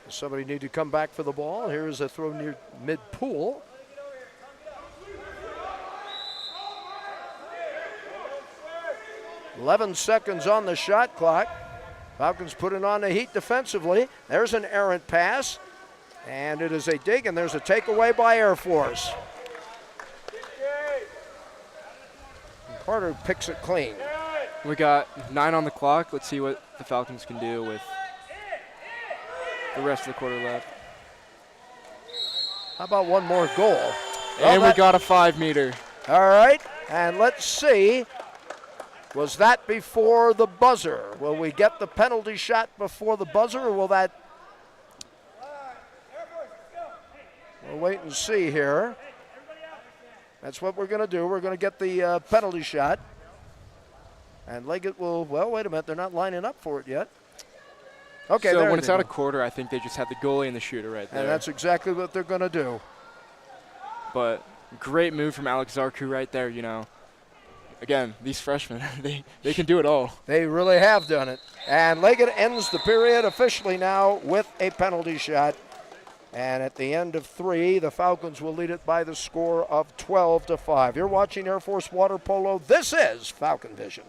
Does somebody need to come back for the ball? Here's a throw near mid-pool. .11 seconds on the shot clock. Falcons putting on the heat defensively. There's an errant pass, and it is a dig, and there's a takeaway by Air Force. Carter picks it clean. We got 9 on the clock. Let's see what the Falcons can do with the rest of the quarter left. How about one more goal? And we got a 5-meter. All right, and let's see. Was that before the buzzer? Will we get the penalty shot before the buzzer, or will that? We'll wait and see here. That's what we're going to do. We're going to get the penalty shot. And Leggett will, well, wait a minute. They're not lining up for it yet. Okay, so when it's out of quarter, I think they just have the goalie and the shooter right there. And that's exactly what they're going to do. But great move from Alex Zarku right there, you know. Again, these freshmen, they can do it all. They really have done it. And Leggett ends the period officially now with a penalty shot. And at the end of 3, the Falcons will lead it by the score of 12-5. You're watching Air Force Water Polo. This is Falcon Vision.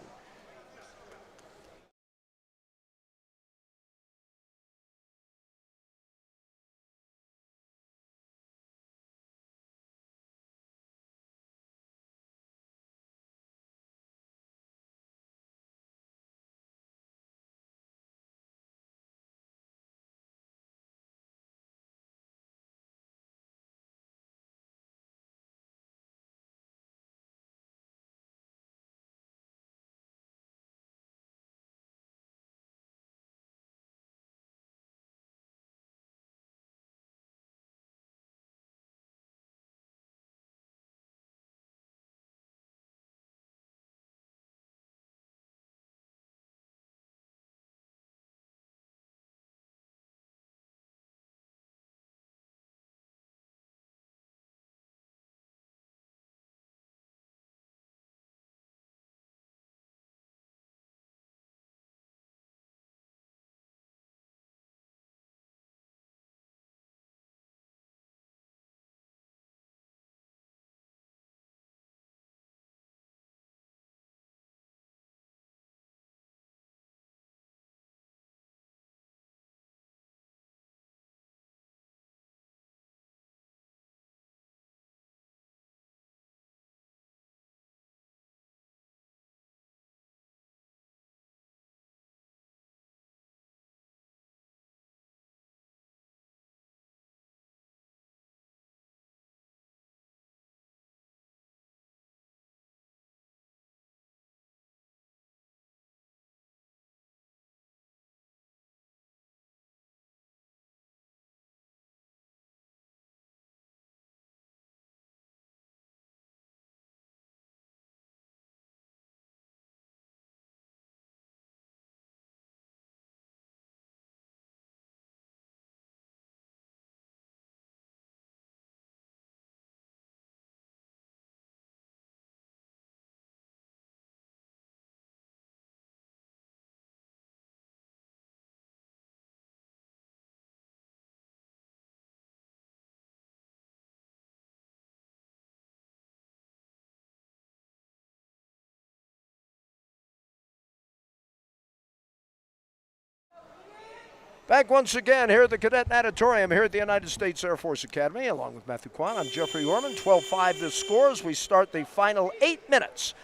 Back once again here at the Cadet Natatorium here at the United States Air Force Academy, along with Matthew Kwan. I'm Jeffrey Orman. 12-5 the score as we start the final 8 minutes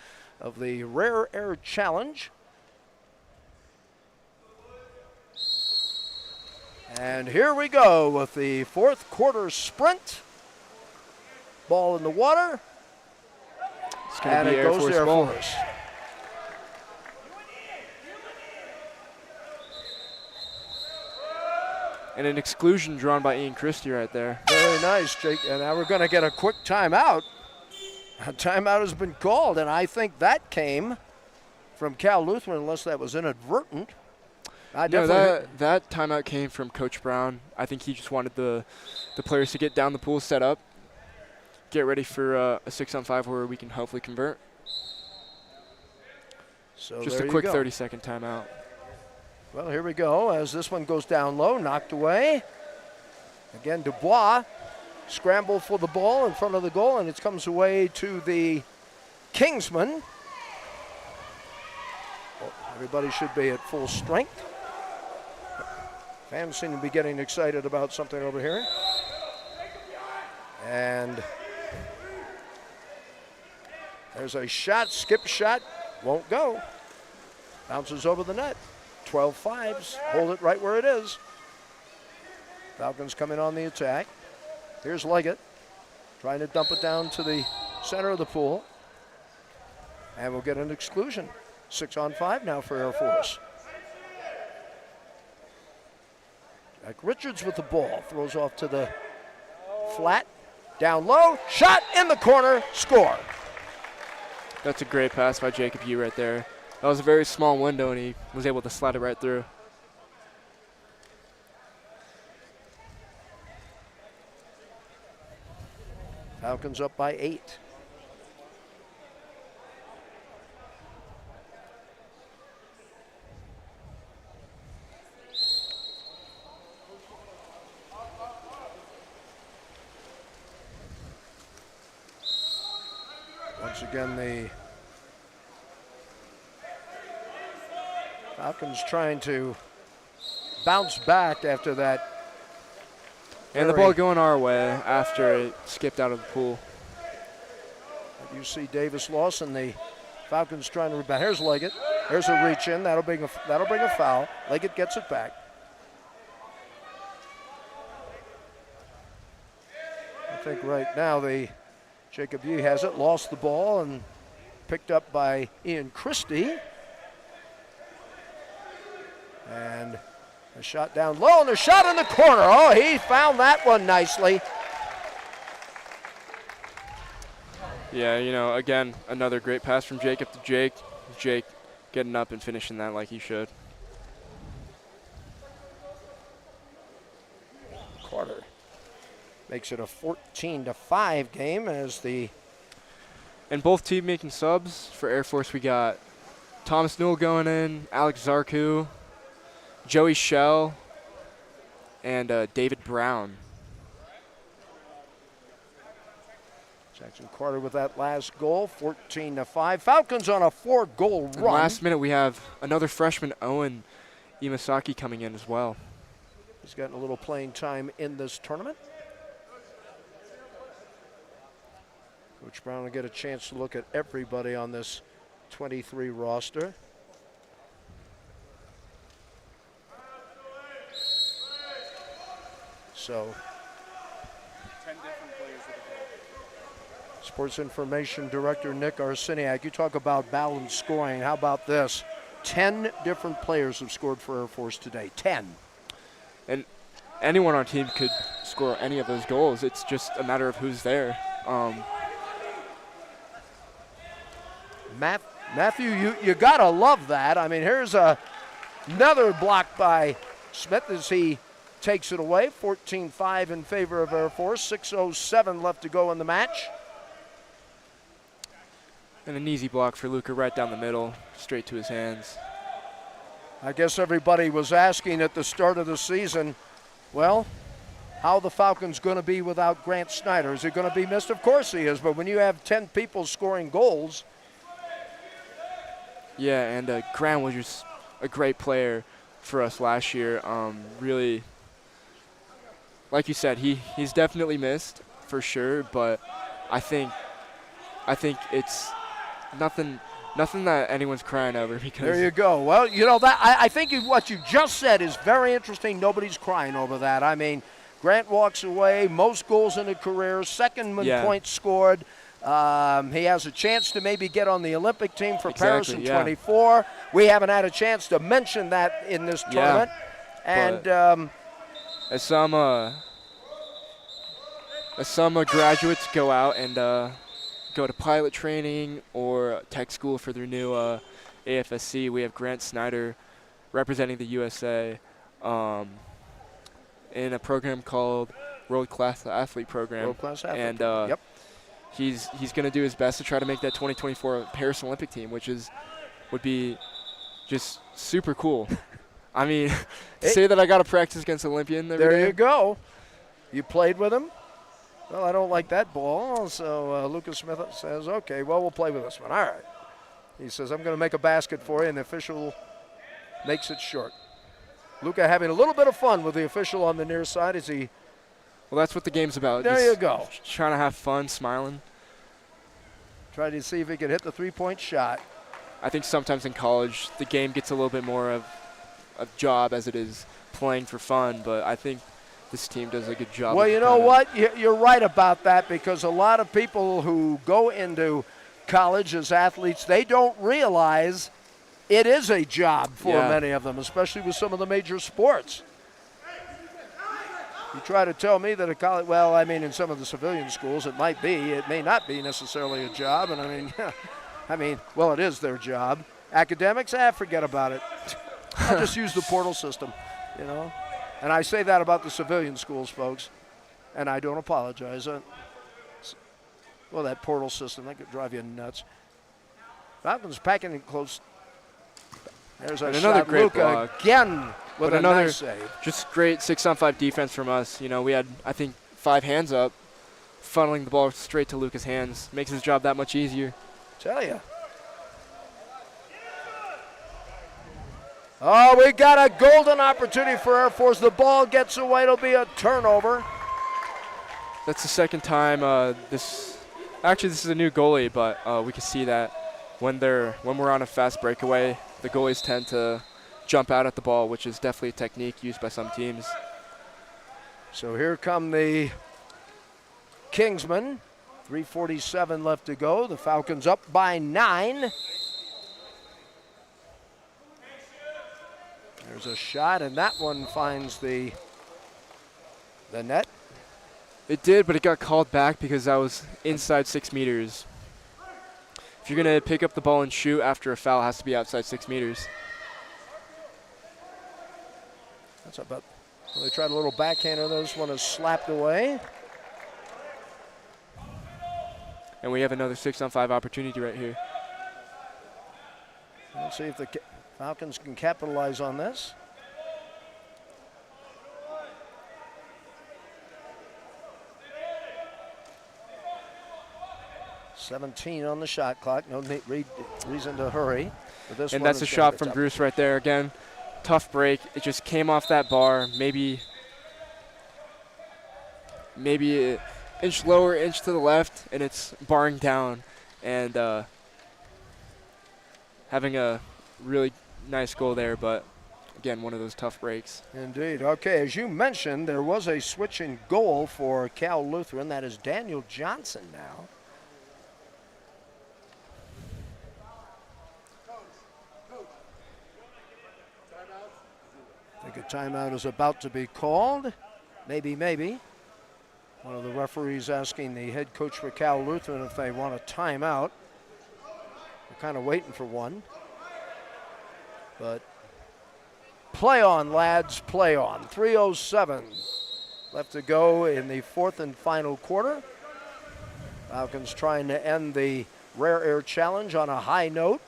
of the Rare Air Challenge. And here we go with the fourth quarter sprint. Ball in the water. And it goes to Air Force. And an exclusion drawn by Ian Christie right there. Very nice, Jake. And now we're going to get a quick timeout. A timeout has been called, and I think that came from Cal Lutheran, unless that was inadvertent. No, that timeout came from Coach Brown. I think he just wanted the players to get down the pool, set up, get ready for a 6-on-5 where we can hopefully convert. So just a quick 30-second timeout. Well, here we go as this one goes down low, knocked away. Again, Dubois scrambled for the ball in front of the goal, and it comes away to the Kingsman. Well, everybody should be at full strength. Fans seem to be getting excited about something over here. And there's a shot, skip shot, won't go. Bounces over the net. 12-5s, hold it right where it is. Falcons coming on the attack. Here's Leggett trying to dump it down to the center of the pool. And we'll get an exclusion. 6-on-5 now for Air Force. Jack Richards with the ball, throws off to the flat, down low, shot in the corner, score. That's a great pass by Jacob Yu right there. That was a very small window, and he was able to slide it right through. Falcons up by 8. Once again, the Falcons trying to bounce back after that. And the ball going our way after it skipped out of the pool. You see Davis Lawson, the Falcons trying to rebound. Here's Leggett. There's a reach in. That'll bring a foul. Leggett gets it back. I think right now the Jacob Yu has it, lost the ball, and picked up by Ian Christie. And a shot down low, and a shot in the corner. Oh, he found that one nicely. Yeah, you know, again, another great pass from Jacob to Jake. Jake getting up and finishing that like he should. Carter makes it a 14-5 game as the... And both teams making subs. For Air Force, we got Thomas Newell going in, Alex Zarku, Joey Shell, and David Brown. Jackson Carter with that last goal, 14-5. Falcons on a 4-goal run. Last minute, we have another freshman, Owen Imasaki, coming in as well. He's gotten a little playing time in this tournament. Coach Brown will get a chance to look at everybody on this 23 roster. So, 10 different players that have Sports Information Director Nick Arseniak, you talk about balanced scoring. How about this? 10 different players have scored for Air Force today. 10. And anyone on our team could score any of those goals. It's just a matter of who's there. Matthew, you gotta love that. I mean, here's another block by Smith as he takes it away. 14-5 in favor of Air Force. 6:07 left to go in the match. And an easy block for Luca right down the middle, straight to his hands. I guess everybody was asking at the start of the season, well, how the Falcons going to be without Grant Snyder? Is he going to be missed? Of course he is, but when you have 10 people scoring goals. Yeah, and Grant was just a great player for us last year. Really, like you said, he's definitely missed for sure, but I think it's nothing that anyone's crying over because There you go. Well, you know that I think what you just said is very interesting. Nobody's crying over that. I mean, Grant walks away, most goals in a career, second points scored. He has a chance to maybe get on the Olympic team for Paris in 24. We haven't had a chance to mention that in this tournament. And as some graduates go out and go to pilot training or tech school for their new AFSC, we have Grant Snyder representing the USA in a program called World Class Athlete Program. World Class Athlete. And he's going to do his best to try to make that 2024 Paris Olympic team, which would be just super cool. I mean, to say that I got to practice against Olympian every day. There you go. You played with him? Well, I don't like that ball, so Lucas Smith says, okay, well, we'll play with this one. All right. He says, I'm going to make a basket for you, and the official makes it short. Luca having a little bit of fun with the official on the near side as he... Well, that's what the game's about. There you go. Trying to have fun, smiling. Trying to see if he can hit the three-point shot. I think sometimes in college the game gets a little bit more of a job as it is playing for fun, but I think this team does a good job. Well, you know what? You're right about that, because a lot of people who go into college as athletes, they don't realize it is a job for many of them, especially with some of the major sports. You try to tell me that a college, well, I mean, in some of the civilian schools it might be. It may not be necessarily a job, and I mean, well, it is their job. Academics, forget about it. I'll just use the portal system, you know. And I say that about the civilian schools, folks, and I don't apologize. Well, that portal system, that could drive you nuts. Falcons packing it close. There's our another shot. great Luka block. Again with another nice save. Just great 6-on-5 defense from us. You know, we had, I think, 5 hands up, funneling the ball straight to Luka's hands. Makes his job that much easier. Tell you. Oh, we got a golden opportunity for Air Force. The ball gets away. It'll be a turnover. That's the second time this is a new goalie, but we can see that when we're on a fast breakaway, the goalies tend to jump out at the ball, which is definitely a technique used by some teams. So here come the Kingsmen. 3:47 left to go. The Falcons up by 9. There's a shot, and that one finds the net. It did, but it got called back because that was inside 6 meters. If you're going to pick up the ball and shoot after a foul, it has to be outside 6 meters. That's about. Well, they tried a little backhander. This one is slapped away. And we have another 6-on-5 opportunity right here. Let's see if the Falcons can capitalize on this. $17 on the shot clock. No reason to hurry. But this and one that's a shot from Bruce right there again. Tough break. It just came off that bar. Maybe an inch lower, inch to the left, and it's barring down. And having a really nice goal there, but again, one of those tough breaks. Indeed. Okay, as you mentioned, there was a switch in goal for Cal Lutheran. That is Daniel Johnson now. I think a timeout is about to be called. Maybe. One of the referees asking the head coach for Cal Lutheran if they want a timeout. We're kind of waiting for one. But play on, lads, play on. 3:07 left to go in the fourth and final quarter. Falcons trying to end the Rare Air Challenge on a high note.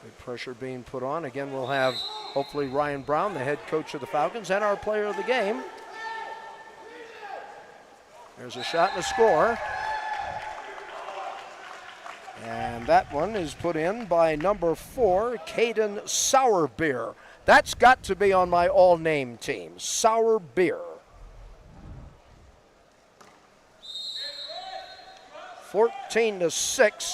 Big pressure being put on. Again, we'll have hopefully Ryan Brown, the head coach of the Falcons, and our player of the game. There's a shot and a score. And that one is put in by number 4, Caden Sourbeer. That's got to be on my all-name team, Sourbeer. 14-6.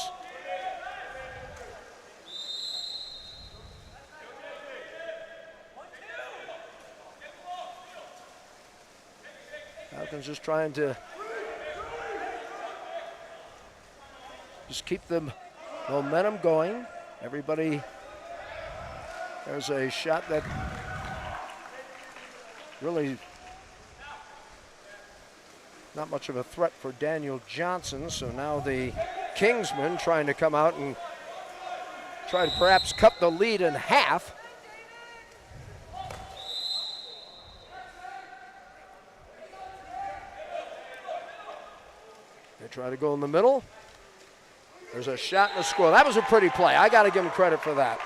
Falcons just trying to just keep the momentum going. Everybody, there's a shot that really not much of a threat for Daniel Johnson. So now the Kingsmen trying to come out and try to perhaps cut the lead in half. They try to go in the middle. There's a shot and a score. That was a pretty play. I got to give them credit for that.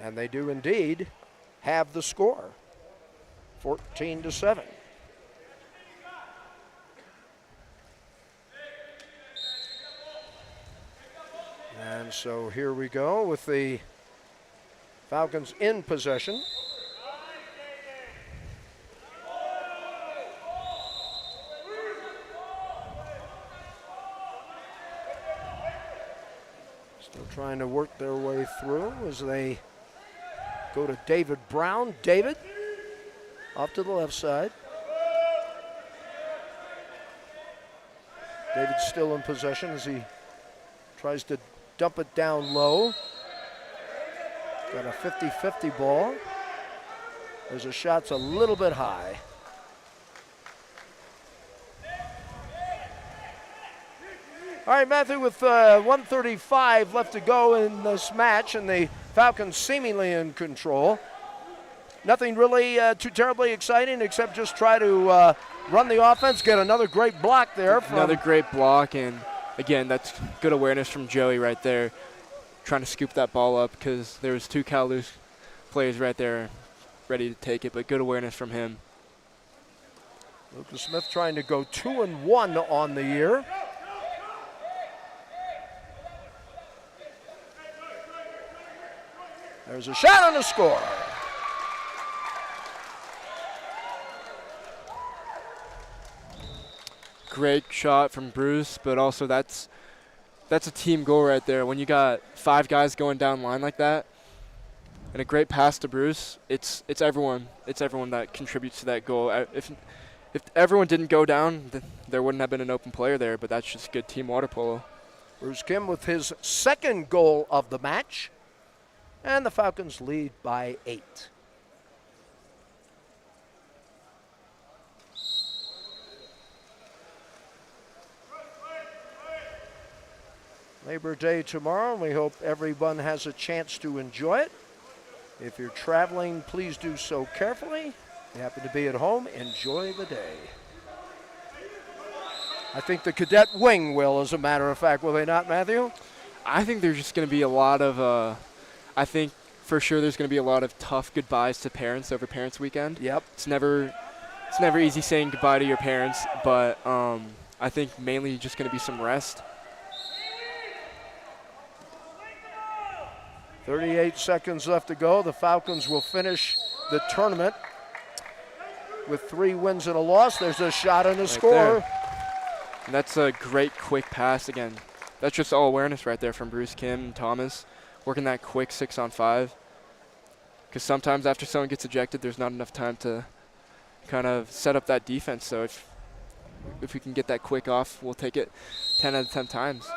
And they do indeed have the score, 14-7. And so here we go with the Falcons in possession. Still trying to work their way through as they go to David Brown. David off to the left side. David's still in possession as he tries to dump it down low. Got a 50-50 ball. There's a shot's a little bit high. All right, Matthew, with 1:35 left to go in this match and the Falcons seemingly in control. Nothing really too terribly exciting except just try to run the offense, get another great block there. Another great block, and again, that's good awareness from Joey right there, trying to scoop that ball up because there was 2 Cal Luce players right there ready to take it, but good awareness from him. Lucas Smith trying to go 2-1 on the year. There's a shot and a score. Great shot from Bruce, but also that's a team goal right there. When you got 5 guys going down line like that, and a great pass to Bruce, it's everyone. It's everyone that contributes to that goal. If everyone didn't go down, there wouldn't have been an open player there, but that's just good team water polo. Bruce Kim with his second goal of the match. And the Falcons lead by 8. Labor Day tomorrow, and we hope everyone has a chance to enjoy it. If you're traveling, please do so carefully. If you happen to be at home, enjoy the day. I think the cadet wing will, as a matter of fact, will they not, Matthew? I think there's just going to be a lot of I think for sure there's going to be a lot of tough goodbyes to parents over Parents Weekend. Yep. It's never easy saying goodbye to your parents, but I think mainly just going to be some rest. 38 seconds left to go. The Falcons will finish the tournament with 3 wins and a loss. There's a shot and a score. And that's a great quick pass again. That's just all awareness right there from Bruce Kim and Thomas, working that quick 6-on-5. Because sometimes after someone gets ejected, there's not enough time to kind of set up that defense. So if we can get that quick off, we'll take it 10 out of 10 times.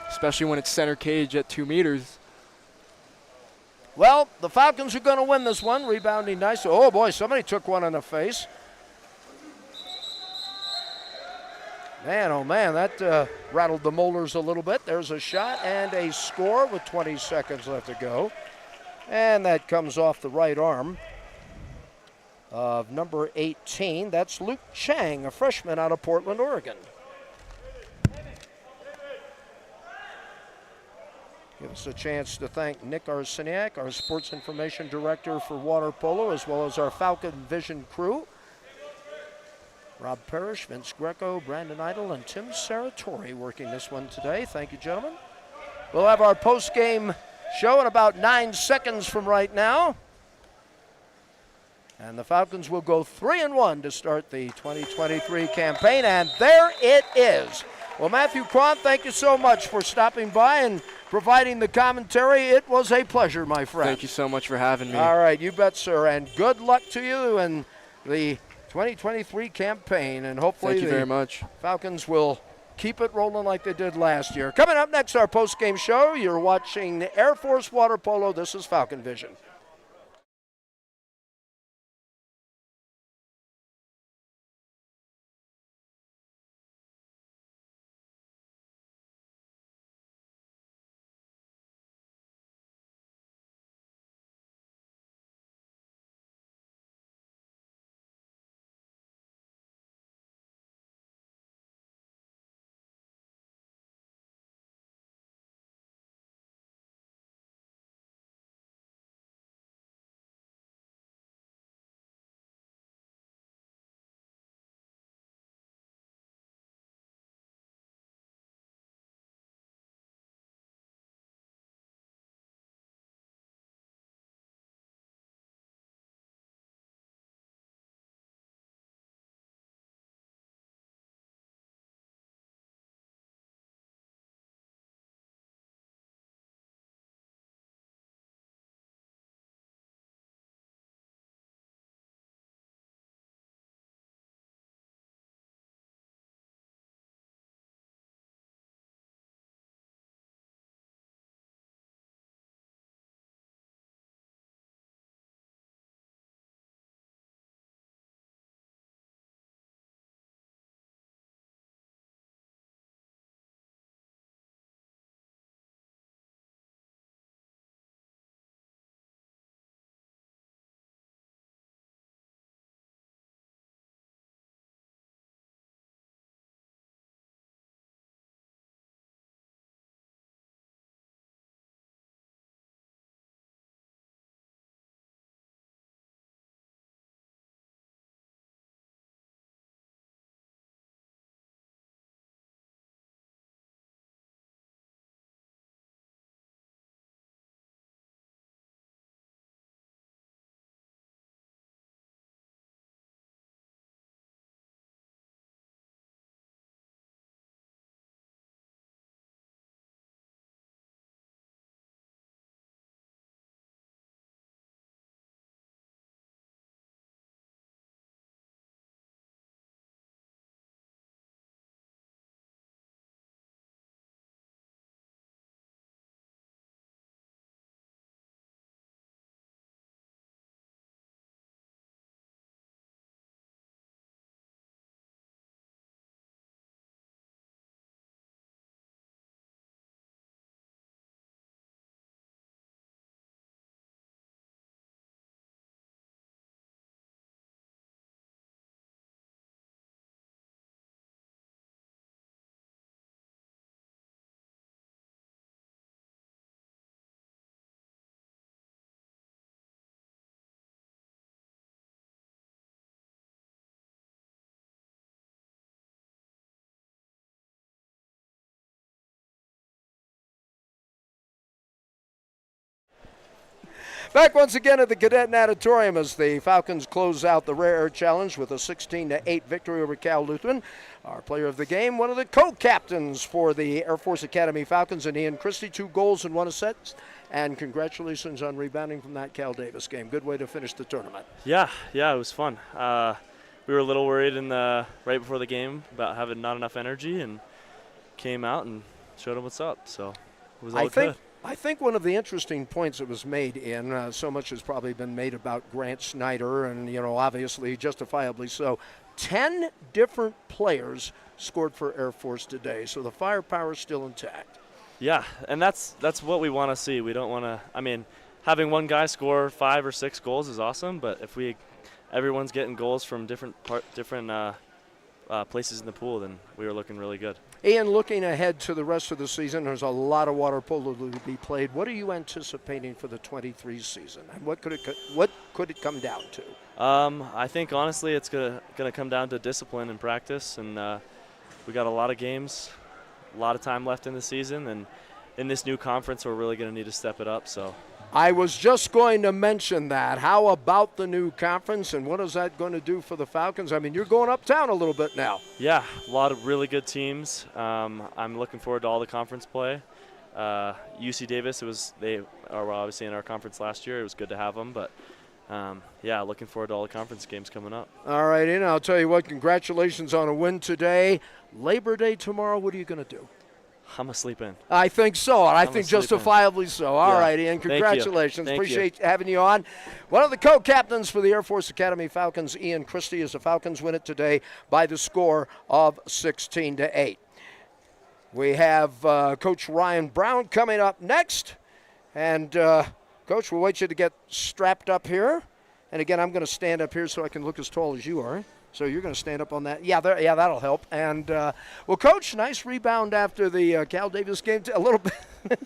Especially when it's center cage at 2 meters. Well, the Falcons are going to win this one. Rebounding nice. Oh, boy, somebody took one in the face. Man, oh, man, that rattled the molars a little bit. There's a shot and a score with 20 seconds left to go. And that comes off the right arm of number 18. That's Luke Chang, a freshman out of Portland, Oregon. Give Give us a chance to thank Nick Arseniak, our Sports Information Director for Water Polo, as well as our Falcon Vision crew. Rob Parrish, Vince Greco, Brandon Idle, and Tim Saratori working this one today. Thank you, gentlemen. We'll have our post-game show in about 9 seconds from right now. And the Falcons will go 3-1 to start the 2023 campaign, and there it is. Well, Matthew Cron, thank you so much for stopping by and providing the commentary. It was a pleasure, my friend. Thank you so much for having me. All right, you bet, sir, and good luck to you in the 2023 campaign, and hopefully Thank you very much. Falcons will keep it rolling like they did last year. Coming up next, our post-game show. You're watching Air Force Water Polo. This is Falcon Vision. Back once again at the Cadet Natatorium as the Falcons close out the Rare Air Challenge with a 16-8 victory over Cal Lutheran. Our player of the game, one of the co-captains for the Air Force Academy Falcons, and Ian Christie, 2 goals and 1 assist. And congratulations on rebounding from that Cal Davis game. Good way to finish the tournament. Yeah, it was fun. We were a little worried right before the game about having not enough energy, and came out and showed them what's up. So it was all good. I think one of the interesting points that was made so much has probably been made about Grant Snyder, and, obviously justifiably so. 10 different players scored for Air Force today, so the firepower is still intact. Yeah, and that's what we want to see. We don't want to, having one guy score 5 or 6 goals is awesome, but if everyone's getting goals from different places in the pool, then we were looking really good. Ian, looking ahead to the rest of the season, there's a lot of water polo to be played. What are you anticipating for the 23 season, and what could it come down to? I think honestly it's gonna come down to discipline and practice, and we got a lot of games, a lot of time left in the season, and in this new conference we're really gonna need to step it up. So I was just going to mention that. How about the new conference, and what is that going to do for the Falcons? I mean, you're going uptown a little bit now. yeah, a lot of really good teams. I'm looking forward to all the conference play. UC Davis, they are obviously in our conference last year. It was good to have them, but yeah, looking forward to all the conference games coming up. All right, Ian, I'll tell you what, congratulations on a win today. Labor Day tomorrow, what are you going to do? I'm going to sleep in. I think so, and I think sleep in. justifiably so. All Yeah. right, Ian, Thank you. congratulations. Thank Appreciate having you on. One of the co-captains for the Air Force Academy Falcons, Ian Christie, as the Falcons win it today by the score of 16-8. We have Coach Ryan Brown coming up next. And, Coach, we'll wait you to get strapped up here. And, again, I'm going to stand up here so I can look as tall as you are. So you're going to stand up on that. Yeah, that'll help. And, well, Coach, nice rebound after the Cal Davis game. A little bit.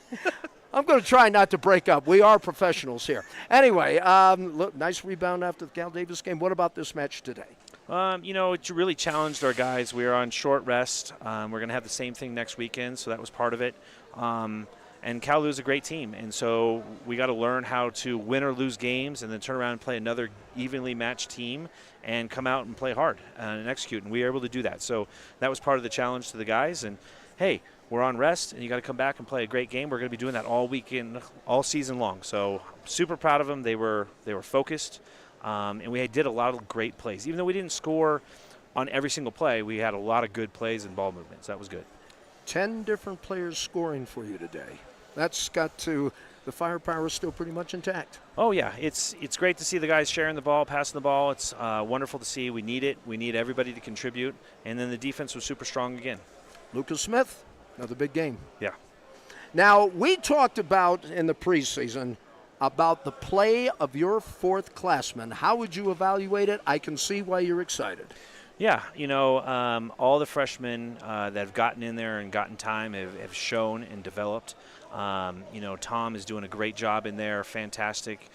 I'm going to try not to break up. We are professionals here. Anyway, look, nice rebound after the Cal Davis game. What about this match today? It really challenged our guys. We were on short rest. We're going to have the same thing next weekend, so that was part of it. And Cal is a great team, and so we got to learn how to win or lose games and then turn around and play another evenly matched team and come out and play hard and execute, and we were able to do that. So that was part of the challenge to the guys. And, hey, we're on rest, and you got to come back and play a great game. We're going to be doing that all weekend, all season long. So super proud of them. They were focused, and we did a lot of great plays. Even though we didn't score on every single play, we had a lot of good plays and ball movements. That was good. 10 different players scoring for you today. That's got to – the firepower is still pretty much intact. Oh, yeah. It's great to see the guys sharing the ball, passing the ball. It's wonderful to see. We need it. We need everybody to contribute. And then the defense was super strong again. Lucas Smith, another big game. Yeah. Now, we talked about in the preseason about the play of your fourth classmen. How would you evaluate it? I can see why you're excited. Yeah, all the freshmen that have gotten in there and gotten time have shown and developed. Tom is doing a great job in there, fantastic,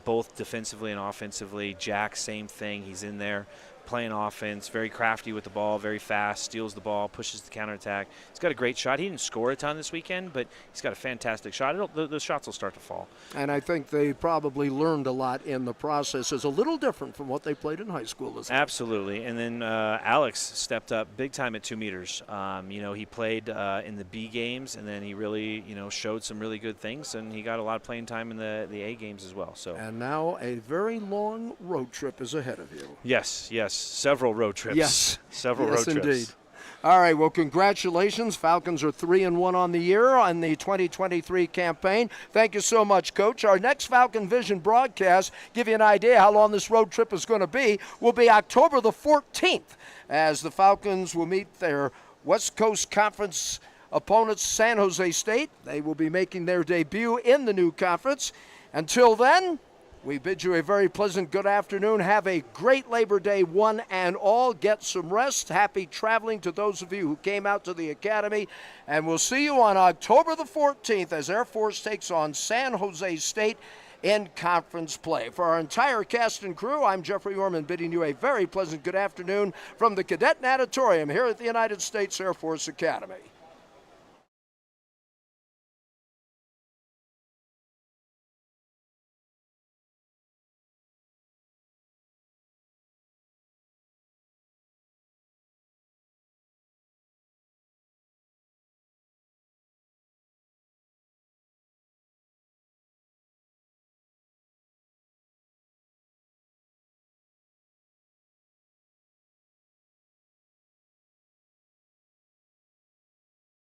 both defensively and offensively. Jack, same thing. He's in there playing offense, very crafty with the ball, very fast, steals the ball, pushes the counterattack. He's got a great shot. He didn't score a ton this weekend, but he's got a fantastic shot. The shots will start to fall. And I think they probably learned a lot in the process. It's a little different from what they played in high school, isn't it? Absolutely. And then Alex stepped up big time at 2 meters. He played in the B games, and then he really, showed some really good things, and he got a lot of playing time in the A games as well. So. And now a very long road trip is ahead of you. Yes. Several road trips. Yes. Several road trips. Indeed. All right, well, congratulations. Falcons are 3-1 on the year on the 2023 campaign. Thank you so much, Coach. Our next Falcon Vision broadcast, give you an idea how long this road trip is going to be, will be October the 14th, as the Falcons will meet their West Coast Conference opponents, San Jose State. They will be making their debut in the new conference. Until then, we bid you a very pleasant good afternoon. Have a great Labor Day, one and all. Get some rest. Happy traveling to those of you who came out to the Academy. And we'll see you on October the 14th as Air Force takes on San Jose State in conference play. For our entire cast and crew, I'm Jeffrey Orman bidding you a very pleasant good afternoon from the Cadet Natatorium here at the United States Air Force Academy.